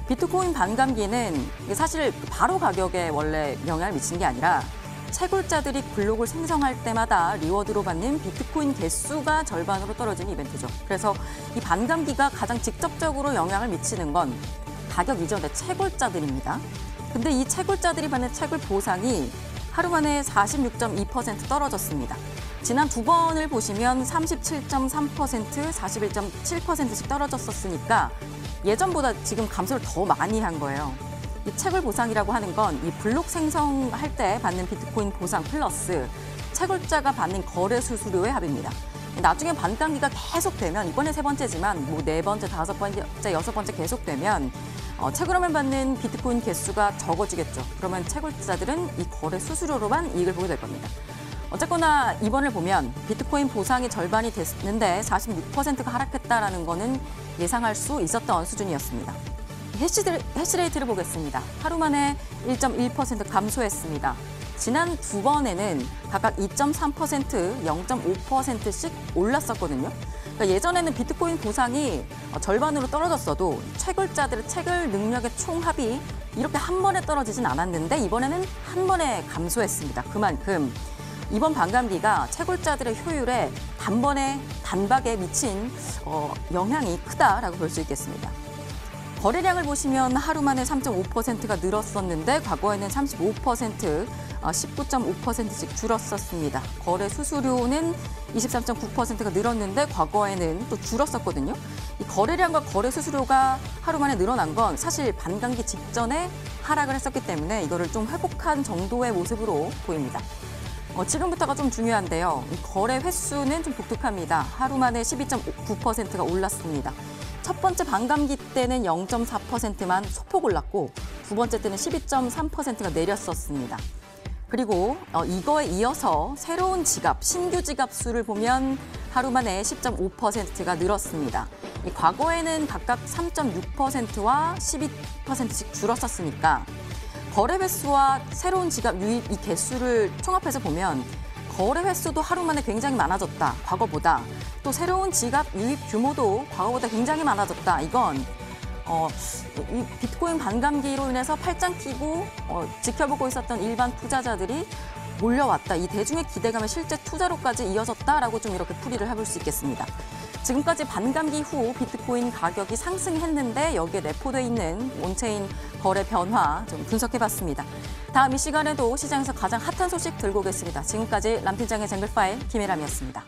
비트코인 반감기는 사실 바로 가격에 원래 영향을 미친 게 아니라 채굴자들이 블록을 생성할 때마다 리워드로 받는 비트코인 개수가 절반으로 떨어지는 이벤트죠. 그래서 이 반감기가 가장 직접적으로 영향을 미치는 건 가격 이전의 채굴자들입니다. 근데 이 채굴자들이 받는 채굴 보상이 하루 만에 46.2% 떨어졌습니다. 지난 두 번을 보시면 37.3%, 41.7%씩 떨어졌었으니까 예전보다 지금 감소를 더 많이 한 거예요. 이 채굴 보상이라고 하는 건 이 블록 생성할 때 받는 비트코인 보상 플러스 채굴자가 받는 거래 수수료의 합입니다. 나중에 반감기가 계속되면 이번에 세 번째지만 뭐 네 번째, 다섯 번째, 여섯 번째 계속되면 채굴하면 받는 비트코인 개수가 적어지겠죠. 그러면 채굴자들은 이 거래 수수료로만 이익을 보게 될 겁니다. 어쨌거나 이번을 보면 비트코인 보상이 절반이 됐는데 46%가 하락했다라는 거는 예상할 수 있었던 수준이었습니다. 해시레이트를 보겠습니다. 하루 만에 1.1% 감소했습니다. 지난 두 번에는 각각 2.3%, 0.5%씩 올랐었거든요. 그러니까 예전에는 비트코인 보상이 절반으로 떨어졌어도 채굴자들의 채굴 능력의 총합이 이렇게 한 번에 떨어지진 않았는데 이번에는 한 번에 감소했습니다. 그만큼 이번 반감기가 채굴자들의 효율에 단박에 미친 영향이 크다라고 볼 수 있겠습니다. 거래량을 보시면 하루 만에 3.5%가 늘었었는데 과거에는 35%, 19.5%씩 줄었었습니다. 거래 수수료는 23.9%가 늘었는데 과거에는 또 줄었었거든요. 이 거래량과 거래 수수료가 하루 만에 늘어난 건 사실 반감기 직전에 하락을 했었기 때문에 이거를 좀 회복한 정도의 모습으로 보입니다. 지금부터가 좀 중요한데요. 이 거래 횟수는 좀 독특합니다. 하루 만에 12.9%가 올랐습니다. 첫 번째 반감기 때는 0.4%만 소폭 올랐고 두 번째 때는 12.3%가 내렸었습니다. 그리고 이거에 이어서 새로운 지갑, 신규 지갑 수를 보면 하루 만에 10.5%가 늘었습니다. 과거에는 각각 3.6%와 12%씩 줄었었으니까 거래 횟수와 새로운 지갑 유입 이 개수를 총합해서 보면 거래 횟수도 하루 만에 굉장히 많아졌다. 과거보다. 또 새로운 지갑 유입 규모도 과거보다 굉장히 많아졌다. 이건 이 비트코인 반감기로 인해서 팔짱 끼고 지켜보고 있었던 일반 투자자들이 몰려왔다. 이 대중의 기대감이 실제 투자로까지 이어졌다라고 좀 이렇게 풀이를 해볼 수 있겠습니다. 지금까지 반감기 후 비트코인 가격이 상승했는데 여기에 내포돼 있는 온체인 거래 변화 좀 분석해봤습니다. 다음 이 시간에도 시장에서 가장 핫한 소식 들고 오겠습니다. 지금까지 람팀장의 쟁글파일 김혜람이었습니다.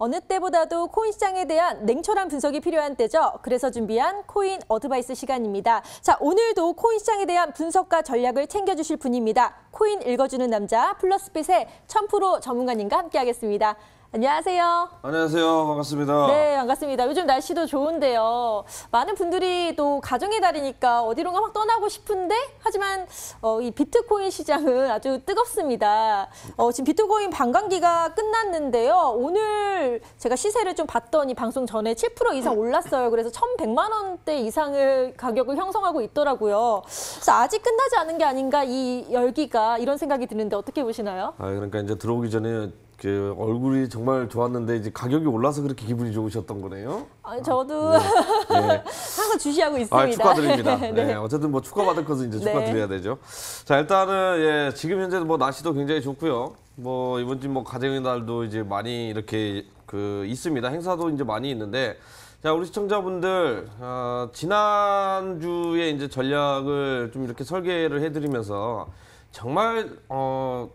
어느 때보다도 코인 시장에 대한 냉철한 분석이 필요한 때죠. 그래서 준비한 코인 어드바이스 시간입니다. 자, 오늘도 코인 시장에 대한 분석과 전략을 챙겨주실 분입니다. 코인 읽어주는 남자 플러스핏의 1000% 전문가님과 함께하겠습니다. 안녕하세요. 안녕하세요. 반갑습니다. 네, 반갑습니다. 요즘 날씨도 좋은데요. 많은 분들이 또 가정의 달이니까 어디론가 막 떠나고 싶은데 하지만 이 비트코인 시장은 아주 뜨겁습니다. 지금 비트코인 반감기가 끝났는데요. 오늘 제가 시세를 좀 봤더니 방송 전에 7% 이상 올랐어요. 그래서 1,100만 원대 이상을 가격을 형성하고 있더라고요. 그래서 아직 끝나지 않은 게 아닌가 이 열기가 이런 생각이 드는데 어떻게 보시나요? 그러니까 이제 들어오기 전에 그 얼굴이 정말 좋았는데 이제 가격이 올라서 그렇게 기분이 좋으셨던 거네요. 아니, 저도 네. 항상 주시하고 있습니다. 축하드립니다. 네. 네. 어쨌든 뭐 축하받을 것은 이제 축하드려야 되죠. 자, 일단은 지금 현재 뭐 날씨도 굉장히 좋고요. 뭐 이번 주 뭐 가정의 날도 이제 많이 이렇게 있습니다. 행사도 이제 많이 있는데, 자, 우리 시청자분들 지난주에 이제 전략을 좀 이렇게 설계를 해드리면서 정말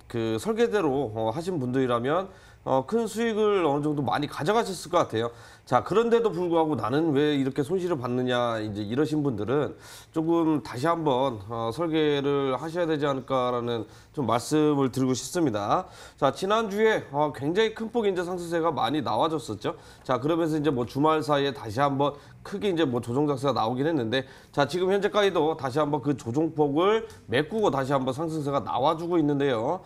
그 설계대로 하신 분들이라면 큰 수익을 어느 정도 많이 가져가셨을 것 같아요. 자, 그런데도 불구하고 나는 왜 이렇게 손실을 받느냐 이제 이러신 분들은 조금 다시 한번 설계를 하셔야 되지 않을까라는 좀 말씀을 드리고 싶습니다. 자, 지난주에 굉장히 큰 폭의 이제 상승세가 많이 나와줬었죠. 자, 그러면서 이제 뭐 주말 사이에 다시 한번 크게 이제 뭐 조정 작세가 나오긴 했는데, 자, 지금 현재까지도 다시 한번 그 조정폭을 메꾸고 다시 한번 상승세가 나와주고 있는데요.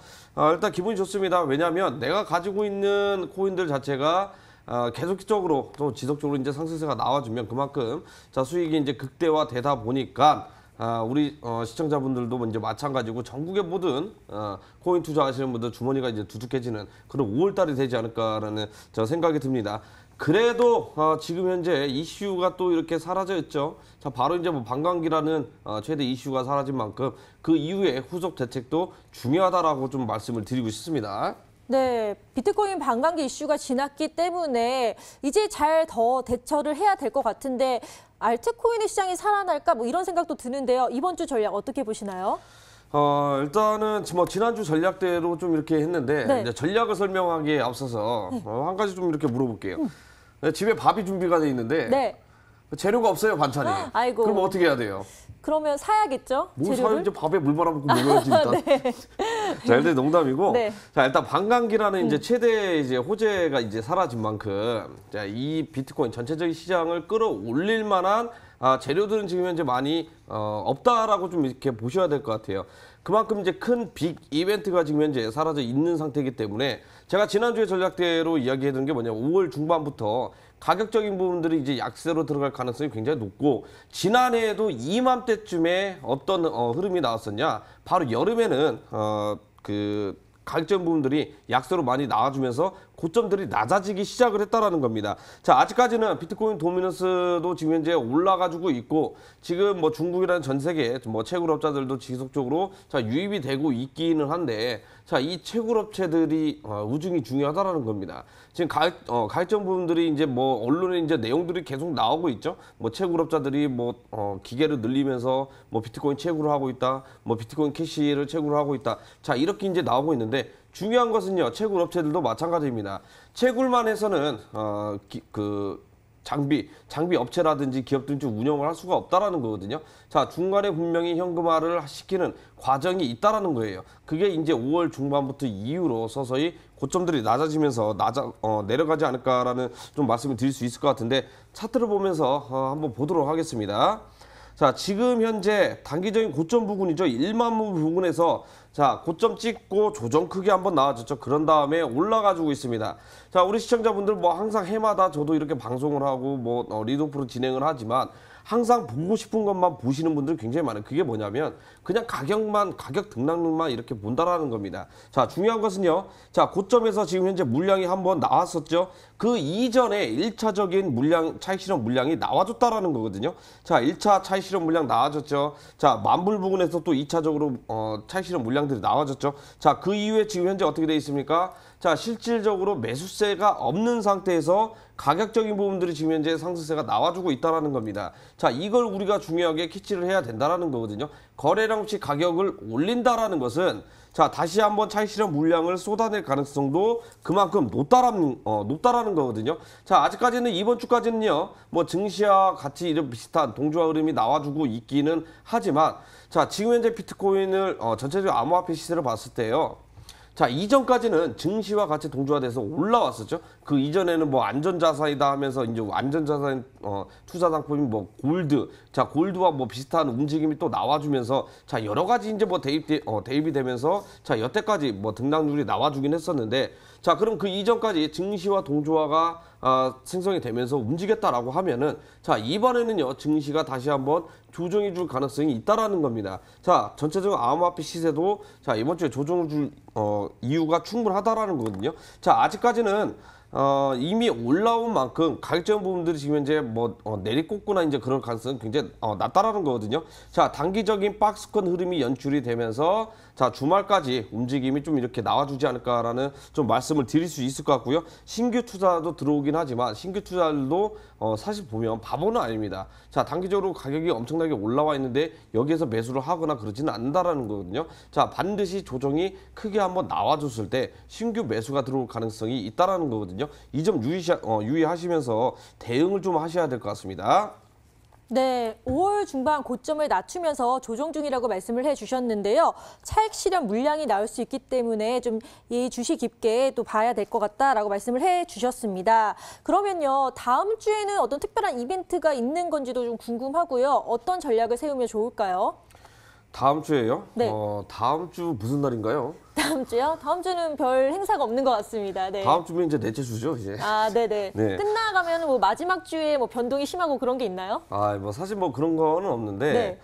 일단 기분이 좋습니다. 왜냐하면 내가 가지고 있는 코인들 자체가 계속적으로 또 지속적으로 이제 상승세가 나와주면 그만큼 자, 수익이 이제 극대화되다 보니까 우리 시청자분들도 이제 마찬가지고 전국의 모든 코인 투자하시는 분들 주머니가 이제 두둑해지는 그런 5월달이 되지 않을까라는 저 생각이 듭니다. 그래도 지금 현재 이슈가 또 이렇게 사라져 있죠. 자, 바로 이제 뭐 반감기라는 최대 이슈가 사라진 만큼 그 이후에 후속 대책도 중요하다라고 좀 말씀을 드리고 싶습니다. 네, 비트코인 반감기 이슈가 지났기 때문에 이제 잘 더 대처를 해야 될 것 같은데 알트코인의 시장이 살아날까 뭐 이런 생각도 드는데요. 이번 주 전략 어떻게 보시나요? 일단은 뭐 지난주 전략대로 좀 이렇게 했는데 네. 이제 전략을 설명하기에 앞서서 한 가지 좀 이렇게 물어볼게요. 집에 밥이 준비가 돼 있는데 네. 재료가 없어요, 반찬이. 아이고. 그럼 어떻게 해야 돼요? 그러면 사야겠죠? 뭘 재료를? 사요? 이제 밥에 물 말아먹고 먹어야지 일단. 네. 자, 일단 농담이고. 네. 자, 일단 반감기라는 이제 최대 이제 호재가 이제 사라진 만큼 자, 이 비트코인 전체적인 시장을 끌어올릴 만한 재료들은 지금 현재 많이 없다라고 좀 이렇게 보셔야 될 것 같아요. 그만큼 이제 큰 빅 이벤트가 지금 현재 사라져 있는 상태이기 때문에 제가 지난주에 전략대로 이야기해드린 게 뭐냐면 5월 중반부터 가격적인 부분들이 이제 약세로 들어갈 가능성이 굉장히 높고, 지난해에도 이맘때쯤에 어떤 흐름이 나왔었냐, 바로 여름에는 그 가격적인 부분들이 약세로 많이 나와주면서 고점들이 낮아지기 시작을 했다라는 겁니다. 자, 아직까지는 비트코인 도미넌스도 지금 현재 올라가지고 있고 지금 뭐 중국이라는 전 세계 뭐 채굴업자들도 지속적으로 자 유입이 되고 있기는 한데 자, 이 채굴업체들이 우중이 중요하다라는 겁니다. 지금 가격적 부분들이 이제 뭐 언론에 이제 내용들이 계속 나오고 있죠. 뭐 채굴업자들이 뭐 기계를 늘리면서 뭐 비트코인 채굴을 하고 있다, 뭐 비트코인 캐시를 채굴을 하고 있다. 자, 이렇게 이제 나오고 있는데 중요한 것은요, 채굴업체들도 마찬가지입니다. 채굴만 해서는 장비 업체라든지 기업든지 운영을 할 수가 없다라는 거거든요. 자, 중간에 분명히 현금화를 시키는 과정이 있다라는 거예요. 그게 이제 5월 중반부터 이후로 서서히 고점들이 낮아지면서 내려가지 않을까라는 좀 말씀을 드릴 수 있을 것 같은데 차트를 보면서 한번 보도록 하겠습니다. 자, 지금 현재 단기적인 고점 부근이죠. 1만 부 부근에서 자, 고점 찍고 조정 크게 한번 나와줬죠. 그런 다음에 올라가지고 있습니다. 자, 우리 시청자분들 뭐 항상 해마다 저도 이렇게 방송을 하고 뭐 리드오프로 진행을 하지만 항상 보고 싶은 것만 보시는 분들이 굉장히 많아요. 그게 뭐냐면 그냥 가격 등락률만 이렇게 본다라는 겁니다. 자, 중요한 것은요. 자, 고점에서 지금 현재 물량이 한번 나왔었죠. 그 이전에 1차적인 차익 실현 물량이 나와줬다라는 거거든요. 자, 1차 차익 실현 물량 나와줬죠. 자, 만불 부근에서 또 2차적으로 차익 실현 물량들이 나와줬죠. 자, 그 이후에 지금 현재 어떻게 되어 있습니까? 자, 실질적으로 매수세가 없는 상태에서 가격적인 부분들이 지금 현재 상승세가 나와주고 있다는 겁니다. 자, 이걸 우리가 중요하게 캐치를 해야 된다는 거거든요. 거래량 없이 가격을 올린다라는 것은 자, 다시 한번 차익 실현 물량을 쏟아낼 가능성도 그만큼 높다라는 거거든요. 자, 아직까지는 이번 주까지는요, 뭐 증시와 같이 이런 비슷한 동조화 흐름이 나와주고 있기는 하지만 자, 지금 현재 비트코인을 전체적으로 암호화폐 시세를 봤을 때요. 자, 이전까지는 증시와 같이 동조화돼서 올라왔었죠. 그 이전에는 뭐 안전자산이다 하면서 이제 안전자산 투자 상품인 뭐 골드, 자, 골드와 뭐 비슷한 움직임이 또 나와주면서 자, 여러 가지 이제 뭐 대입이 되면서 자, 여태까지 뭐 등락률이 나와주긴 했었는데 자, 그럼 그 이전까지 증시와 동조화가 생성이 되면서 움직였다라고 하면은 자, 이번에는요, 증시가 다시 한번 조정해 줄 가능성이 있다라는 겁니다. 자, 전체적으로 암호화폐 시세도 자, 이번 주에 조정을 줄 이유가 충분하다라는 거거든요. 자, 아직까지는 이미 올라온 만큼 가격적인 부분들이 지금 현재 뭐 내리꽂거나 이제 그럴 가능성은 굉장히 낮다라는 거거든요. 자, 단기적인 박스권 흐름이 연출이 되면서 자, 주말까지 움직임이 좀 이렇게 나와주지 않을까라는 좀 말씀을 드릴 수 있을 것 같고요. 신규 투자도 들어오긴 하지만 신규 투자들도 사실 보면 바보는 아닙니다. 자, 단기적으로 가격이 엄청나게 올라와 있는데 여기에서 매수를 하거나 그러지는 않는다라는 거거든요. 자, 반드시 조정이 크게 한번 나와줬을 때 신규 매수가 들어올 가능성이 있다라는 거거든요. 이 점 유의하시면서 대응을 좀 하셔야 될 것 같습니다. 네, 5월 중반 고점을 낮추면서 조정 중이라고 말씀을 해주셨는데요. 차익 실현 물량이 나올 수 있기 때문에 좀 예의주시 깊게 또 봐야 될 것 같다라고 말씀을 해주셨습니다. 그러면요, 다음 주에는 어떤 특별한 이벤트가 있는 건지도 좀 궁금하고요. 어떤 전략을 세우면 좋을까요? 다음 주에요? 네. 다음 주 무슨 날인가요? 다음 주요? 다음 주는 별 행사가 없는 것 같습니다. 네. 다음 주면 이제 넷째 주죠, 이제. 아, 네네. 네. 끝나가면 뭐 마지막 주에 뭐 변동이 심하고 그런 게 있나요? 뭐 사실 뭐 그런 거는 없는데,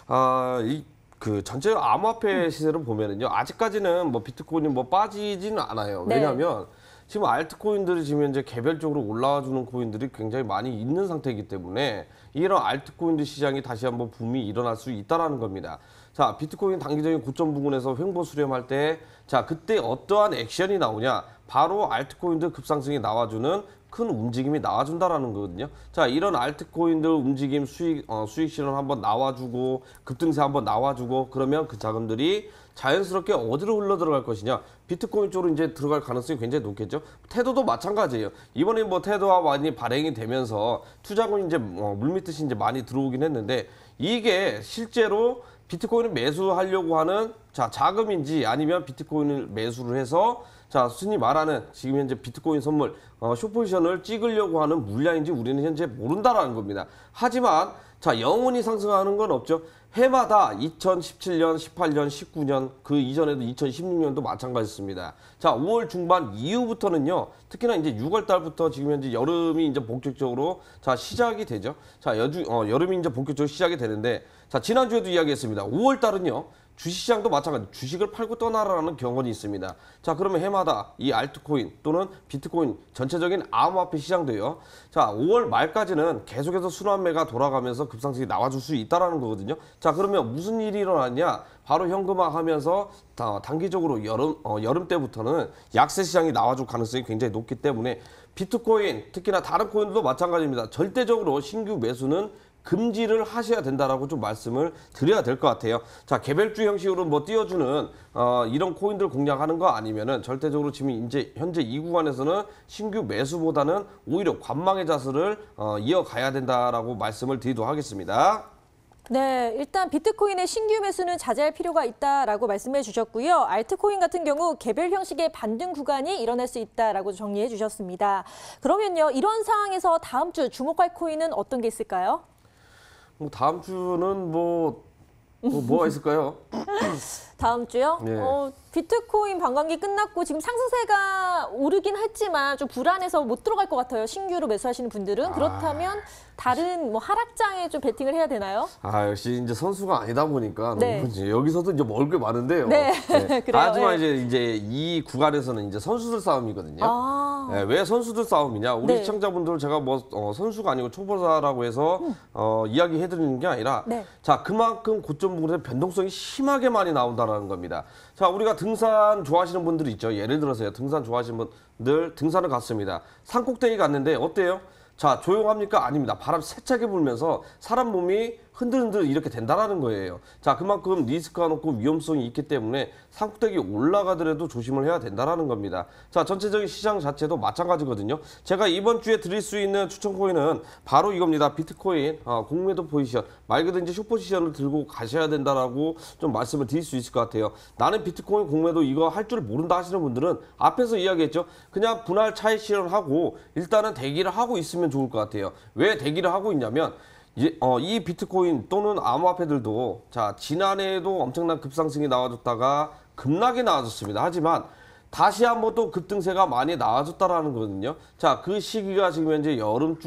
네. 그 전체 암호화폐 시세를 보면은요, 아직까지는 뭐 비트코인이 뭐 빠지지는 않아요. 네. 왜냐하면 지금 알트코인들이 지금 현재 개별적으로 올라와주는 코인들이 굉장히 많이 있는 상태이기 때문에 이런 알트코인들 시장이 다시 한번 붐이 일어날 수 있다라는 겁니다. 자, 비트코인 단기적인 고점 부근에서 횡보 수렴할 때, 자, 그때 어떠한 액션이 나오냐? 바로 알트코인들 급상승이 나와주는 큰 움직임이 나와준다라는 거거든요. 자, 이런 알트코인들 움직임 수익 실현 한번 나와주고 급등세 한번 나와주고 그러면 그 자금들이 자연스럽게 어디로 흘러 들어갈 것이냐? 비트코인 쪽으로 이제 들어갈 가능성이 굉장히 높겠죠. 테더도 마찬가지예요. 이번에 뭐 테더와 많이 발행이 되면서 투자금이 이제 물밀듯이 이제 많이 들어오긴 했는데 이게 실제로 비트코인을 매수하려고 하는 자, 자금인지 아니면 비트코인을 매수를 해서 자, 순위 말하는 지금 현재 비트코인 선물 숏포지션을 찍으려고 하는 물량인지 우리는 현재 모른다라는 겁니다. 하지만 자, 영원히 상승하는 건 없죠. 해마다 2017년, 18년, 19년 그 이전에도 2016년도 마찬가지였습니다. 자, 5월 중반 이후부터는요. 특히나 이제 6월 달부터 지금 현재 여름이 이제 본격적으로 자, 시작이 되죠. 자, 여름이 이제 본격적으로 시작이 되는데 자, 지난주에도 이야기했습니다. 5월 달은요. 주식시장도 마찬가지 주식을 팔고 떠나라는 경험이 있습니다. 자, 그러면 해마다 이 알트코인 또는 비트코인 전체적인 암호화폐 시장도요. 자, 5월 말까지는 계속해서 순환매가 돌아가면서 급상승이 나와줄 수 있다는 거거든요. 자, 그러면 무슨 일이 일어났냐? 바로 현금화하면서 단기적으로 여름 때부터는 약세 시장이 나와줄 가능성이 굉장히 높기 때문에 비트코인 특히나 다른 코인도 마찬가지입니다. 절대적으로 신규 매수는 금지를 하셔야 된다라고 좀 말씀을 드려야 될 것 같아요. 자, 개별주 형식으로 뭐 띄워주는 이런 코인들 공략하는 거 아니면은 절대적으로 지금 이제 현재 이 구간에서는 신규 매수보다는 오히려 관망의 자세를 이어가야 된다라고 말씀을 드리도록 하겠습니다. 네, 일단 비트코인의 신규 매수는 자제할 필요가 있다라고 말씀해 주셨고요. 알트코인 같은 경우 개별 형식의 반등 구간이 일어날 수 있다라고 정리해 주셨습니다. 그러면요, 이런 상황에서 다음 주 주목할 코인은 어떤 게 있을까요? 다음 주는 뭐가 있을까요? 다음 주요? 네. 비트코인 반감기 끝났고 지금 상승세가 오르긴 했지만 좀 불안해서 못 들어갈 것 같아요. 신규로 매수하시는 분들은. 그렇다면 다른 뭐 하락장에 좀 베팅을 해야 되나요? 역시 이제 선수가 아니다 보니까 네. 너무 이제 여기서도 이제 먹을 게 많은데요. 네. 그래요. 하지만 네. 이제 이 구간에서는 이제 선수들 싸움이거든요. 네, 왜 선수들 싸움이냐? 우리 네. 시청자분들 제가 선수가 아니고 초보자라고 해서 이야기해드리는 게 아니라 네. 자, 그만큼 고점 부분에서 변동성이 심하게 많이 나온다는 겁니다. 자, 우리가 등산 좋아하시는 분들이 있죠. 예를 들어서요. 등산 좋아하시는 분들 등산을 갔습니다. 산꼭대기 갔는데 어때요? 자, 조용합니까? 아닙니다. 바람 세차게 불면서 사람 몸이 흔들흔들 이렇게 된다라는 거예요. 자, 그만큼 리스크가 높고 위험성이 있기 때문에 산꼭대기 올라가더라도 조심을 해야 된다라는 겁니다. 자, 전체적인 시장 자체도 마찬가지거든요. 제가 이번 주에 드릴 수 있는 추천 코인은 바로 이겁니다. 비트코인 공매도 포지션, 말 그대로 이제 숏포지션을 들고 가셔야 된다라고 좀 말씀을 드릴 수 있을 것 같아요. 나는 비트코인 공매도 이거 할 줄 모른다 하시는 분들은 앞에서 이야기했죠. 그냥 분할 차익 실현하고 일단은 대기를 하고 있으면 좋을 것 같아요. 왜 대기를 하고 있냐면 이 비트코인 또는 암호화폐들도 자, 지난해에도 엄청난 급상승이 나와줬다가 급락이 나와줬습니다. 하지만 다시 한번 또 급등세가 많이 나와줬다라는 거거든요. 자, 그 시기가 지금 현재 여름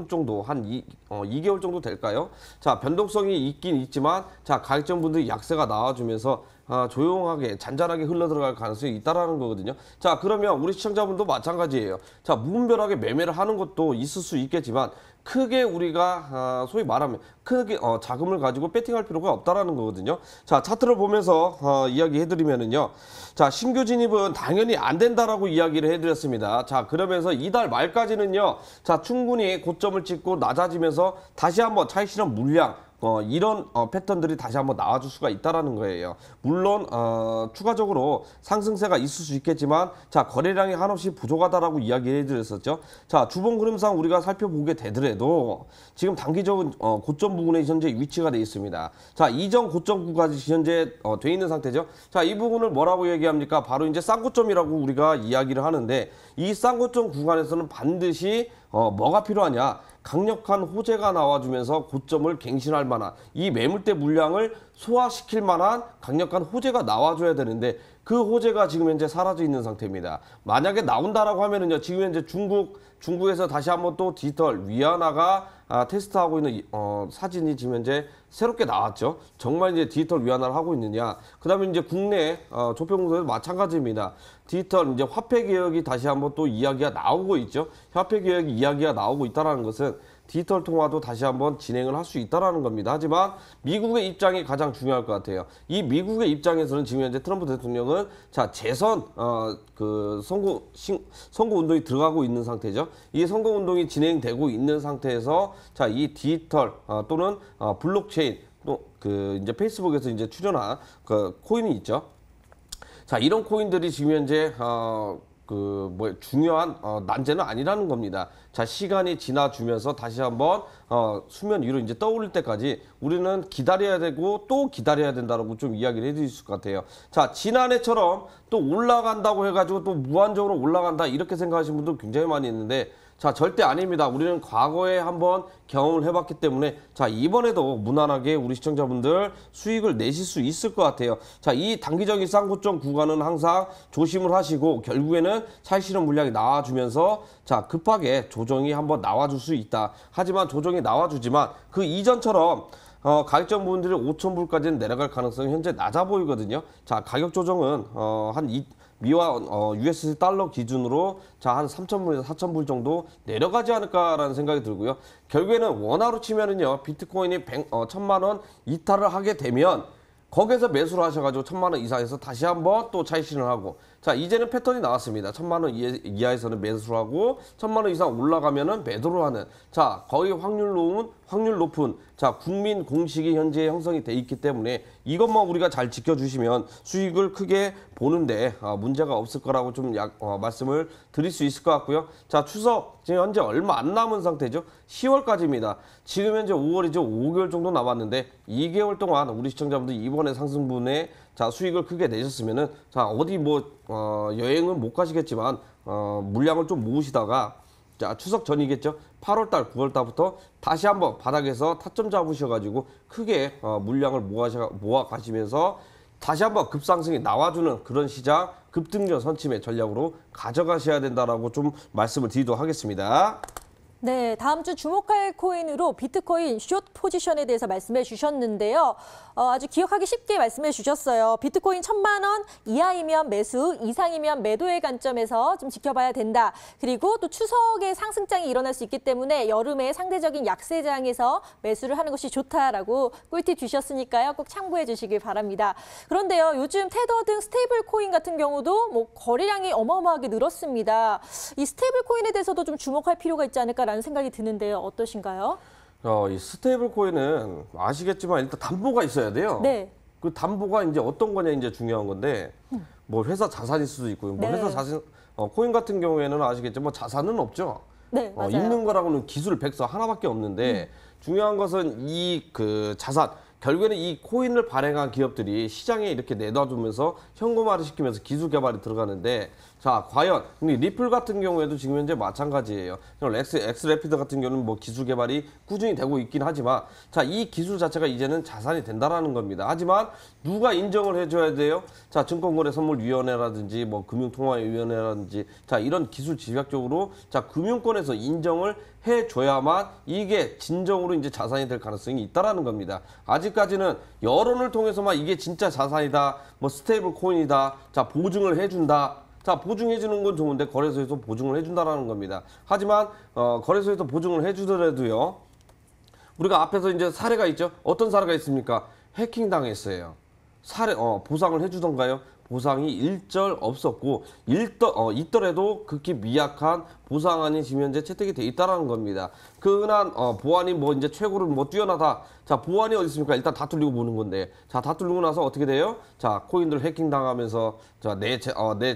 정도 한 2개월 정도 될까요? 자, 변동성이 있긴 있지만 자, 가격정분들이 약세가 나와주면서 조용하게 잔잔하게 흘러들어갈 가능성이 있다라는 거거든요. 자, 그러면 우리 시청자분도 마찬가지예요. 자, 무분별하게 매매를 하는 것도 있을 수 있겠지만 크게 우리가 소위 말하면 크게 자금을 가지고 배팅할 필요가 없다라는 거거든요. 자, 차트를 보면서 이야기해드리면은요. 자, 신규 진입은 당연히 안 된다라고 이야기를 해드렸습니다. 자, 그러면서 이달 말까지는요. 자, 충분히 고점을 찍고 낮아지면서 다시 한번 차익 실현 물량 이런 패턴들이 다시 한번 나와줄 수가 있다라는 거예요. 물론 추가적으로 상승세가 있을 수 있겠지만 자, 거래량이 한없이 부족하다라고 이야기해드렸었죠. 자, 주봉 흐름상 우리가 살펴보게 되더라도 지금 단기적인 고점 부분에 현재 위치가 되어 있습니다. 자, 이전 고점 구간이 현재 돼 있는 상태죠. 자, 이 부분을 뭐라고 얘기합니까? 바로 이제 쌍고점이라고 우리가 이야기를 하는데 이 쌍고점 구간에서는 반드시 뭐가 필요하냐? 강력한 호재가 나와주면서 고점을 갱신할 만한 이 매물대 물량을 소화시킬 만한 강력한 호재가 나와줘야 되는데 그 호재가 지금 현재 사라져 있는 상태입니다. 만약에 나온다라고 하면은요, 지금 현재 중국에서 다시 한번 또 디지털 위안화가 테스트하고 있는 사진이 지금 현재 새롭게 나왔죠. 정말 이제 디지털 위안화를 하고 있느냐. 그 다음에 이제 국내 조평공사도 마찬가지입니다. 디지털 이제 화폐 개혁이 다시 한번 또 이야기가 나오고 있죠. 화폐 개혁 이야기가 나오고 있다는 것은 디지털 통화도 다시 한번 진행을 할 수 있다는 겁니다. 하지만 미국의 입장이 가장 중요할 것 같아요. 이 미국의 입장에서는 지금 현재 트럼프 대통령은 자, 재선 선거 운동이 들어가고 있는 상태죠. 이 선거 운동이 진행되고 있는 상태에서 자, 이 디지털 또는 블록체인 또 그 이제 페이스북에서 이제 출연한 그 코인이 있죠. 자, 이런 코인들이 지금 현재 중요한 난제는 아니라는 겁니다. 자, 시간이 지나주면서 다시 한번 수면 위로 이제 떠오를 때까지 우리는 기다려야 되고 또 기다려야 된다라고 좀 이야기를 해드릴 수 있을 것 같아요. 자, 지난해처럼 또 올라간다고 해가지고 또 무한적으로 올라간다 이렇게 생각하시는 분들 굉장히 많이 있는데 자, 절대 아닙니다. 우리는 과거에 한번 경험을 해봤기 때문에 자, 이번에도 무난하게 우리 시청자분들 수익을 내실 수 있을 것 같아요. 자, 이 단기적인 쌍고점 구간은 항상 조심을 하시고 결국에는 차익 실현 물량이 나와주면서 자, 급하게 조정이 한번 나와줄 수 있다. 하지만 조정이 나와주지만 그 이전처럼 가격적 부분들이 5,000불까지는 내려갈 가능성이 현재 낮아 보이거든요. 자, 가격 조정은 미화 USD 달러 기준으로 자, 한 3,000불에서 4,000불 정도 내려가지 않을까라는 생각이 들고요. 결국에는 원화로 치면은요, 비트코인이 1,000만 원 이탈을 하게 되면 거기에서 매수를 하셔가지고 1,000만 원 이상에서 다시 한번 또 차익 실현을 하고, 자, 이제는 패턴이 나왔습니다. 1,000만 원 이하에서는 매수를 하고 1,000만 원 이상 올라가면은 매도를 하는, 자, 거의 확률 높은 자, 국민 공식이 현재 형성이 돼 있기 때문에 이것만 우리가 잘 지켜주시면 수익을 크게 보는데 문제가 없을 거라고 좀 말씀을 드릴 수 있을 것 같고요. 자, 추석 지금 현재 얼마 안 남은 상태죠. 10월까지입니다. 지금 현재 5월이죠. 5개월 정도 남았는데 2개월 동안 우리 시청자분들 이번에 상승분에 자, 수익을 크게 내셨으면은, 자, 어디 여행은 못 가시겠지만 물량을 좀 모으시다가, 자, 추석 전이겠죠. 8월달, 9월달부터 다시 한번 바닥에서 타점 잡으셔가지고 크게 물량을 모아 가시면서 다시 한번 급상승이 나와주는 그런 시장 급등전 선침의 전략으로 가져가셔야 된다라고 좀 말씀을 드리도록 하겠습니다. 네, 다음 주 주목할 코인으로 비트코인 숏 포지션에 대해서 말씀해 주셨는데요. 아주 기억하기 쉽게 말씀해 주셨어요. 비트코인 1,000만 원 이하이면 매수, 이상이면 매도의 관점에서 좀 지켜봐야 된다. 그리고 또 추석에 상승장이 일어날 수 있기 때문에 여름에 상대적인 약세장에서 매수를 하는 것이 좋다라고 꿀팁 주셨으니까요. 꼭 참고해 주시길 바랍니다. 그런데요, 요즘 테더 등 스테이블 코인 같은 경우도 거래량이 어마어마하게 늘었습니다. 이 스테이블 코인에 대해서도 좀 주목할 필요가 있지 않을까라는 생각이 드는데요. 어떠신가요? 이 스테이블 코인은 아시겠지만 일단 담보가 있어야 돼요. 네. 그 담보가 이제 어떤 거냐 이제 중요한 건데, 뭐 회사 자산일 수도 있고요. 뭐 네. 회사 자산, 코인 같은 경우에는 아시겠지만 뭐 자산은 없죠. 네, 맞아요. 있는 거라고는 기술 백서 하나밖에 없는데, 중요한 것은 이 그 자산, 결국에는 이 코인을 발행한 기업들이 시장에 이렇게 내놔주면서 현금화를 시키면서 기술 개발이 들어가는데, 자, 과연 리플 같은 경우에도 지금 현재 마찬가지예요. 엑스래피드 같은 경우는 뭐 기술 개발이 꾸준히 되고 있긴 하지만, 자, 이 기술 자체가 이제는 자산이 된다라는 겁니다. 하지만 누가 인정을 해줘야 돼요? 자, 증권거래선물위원회라든지 뭐 금융통화위원회라든지, 자, 이런 기술 집약적으로 자, 금융권에서 인정을 해줘야만 이게 진정으로 이제 자산이 될 가능성이 있다라는 겁니다. 아직까지는 여론을 통해서만 이게 진짜 자산이다, 뭐 스테이블 코인이다, 자, 보증을 해준다. 자, 보증해주는 건 좋은데 거래소에서 보증을 해준다라는 겁니다. 하지만 거래소에서 보증을 해주더라도요, 우리가 앞에서 이제 사례가 있죠. 어떤 사례가 있습니까? 해킹당했어요. 보상을 해주던가요? 보상이 일절 없었고, 있더라도 극히 미약한 보상안이 지금 현재 채택이 돼 있다라는 겁니다. 흔한 보안이 뭐 이제 최고로 뭐 뛰어나다. 자, 보안이 어디 있습니까? 일단 다 뚫리고 보는 건데, 자, 다 뚫리고 나서 어떻게 돼요? 자, 코인들 해킹당하면서 자, 내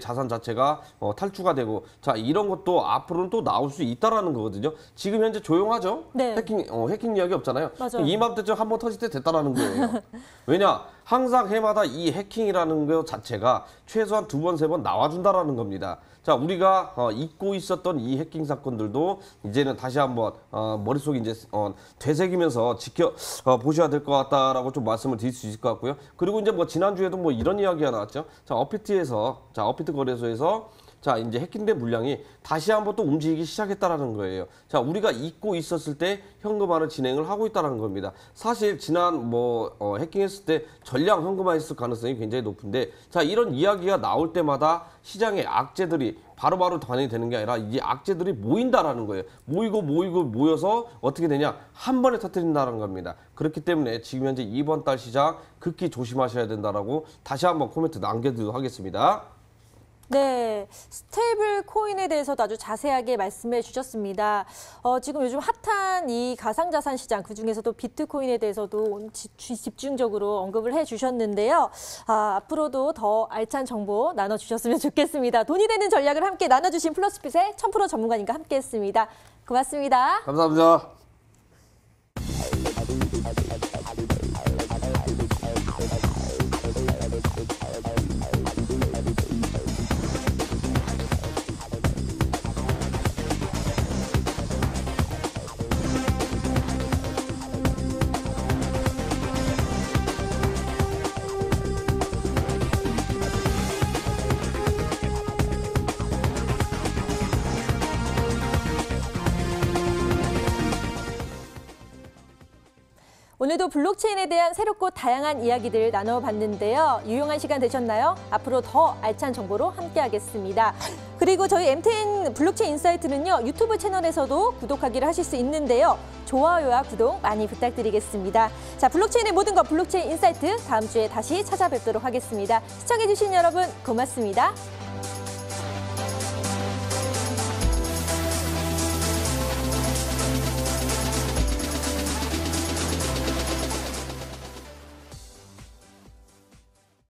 자산 자체가 탈주가 되고, 자, 이런 것도 앞으로는 또 나올 수 있다라는 거거든요. 지금 현재 조용하죠? 네. 해킹 이야기 없잖아요. 맞아요. 이맘때쯤 한번 터질 때 됐다라는 거예요. 왜냐? 항상 해마다 이 해킹이라는 것 자체가 최소한 2번, 3번 나와준다라는 겁니다. 자, 우리가 잊고 있었던 이 해킹 사건들도 이제는 다시 한번 머릿속에 이제 되새기면서 보셔야 될 것 같다라고 좀 말씀을 드릴 수 있을 것 같고요. 그리고 이제 뭐 지난주에도 뭐 이런 이야기가 나왔죠. 자, 업비트 거래소에서 자, 이제 해킹된 물량이 다시 한번 또 움직이기 시작했다라는 거예요. 자, 우리가 잊고 있었을 때 현금화를 진행을 하고 있다는 겁니다. 사실 지난 해킹했을 때 전량 현금화했을 가능성이 굉장히 높은데, 자, 이런 이야기가 나올 때마다 시장의 악재들이 바로바로 반영이 되는 게 아니라 이제 악재들이 모인다라는 거예요. 모여서 어떻게 되냐? 한 번에 터뜨린다는 겁니다. 그렇기 때문에 지금 현재 이번 달 시장 극히 조심하셔야 된다라고 다시 한번 코멘트 남겨드리도록 하겠습니다. 네, 스테이블 코인에 대해서도 아주 자세하게 말씀해 주셨습니다. 지금 요즘 핫한 이 가상자산 시장, 그중에서도 비트코인에 대해서도 집중적으로 언급을 해 주셨는데요. 앞으로도 더 알찬 정보 나눠주셨으면 좋겠습니다. 돈이 되는 전략을 함께 나눠주신 플러스핏의 1000% 전문가님과 함께했습니다. 고맙습니다. 감사합니다. 오늘도 블록체인에 대한 새롭고 다양한 이야기들 나눠봤는데요. 유용한 시간 되셨나요? 앞으로 더 알찬 정보로 함께하겠습니다. 그리고 저희 MTN 블록체인 인사이트는요, 유튜브 채널에서도 구독하기를 하실 수 있는데요. 좋아요와 구독 많이 부탁드리겠습니다. 자, 블록체인의 모든 것 블록체인 인사이트 다음 주에 다시 찾아뵙도록 하겠습니다. 시청해주신 여러분 고맙습니다.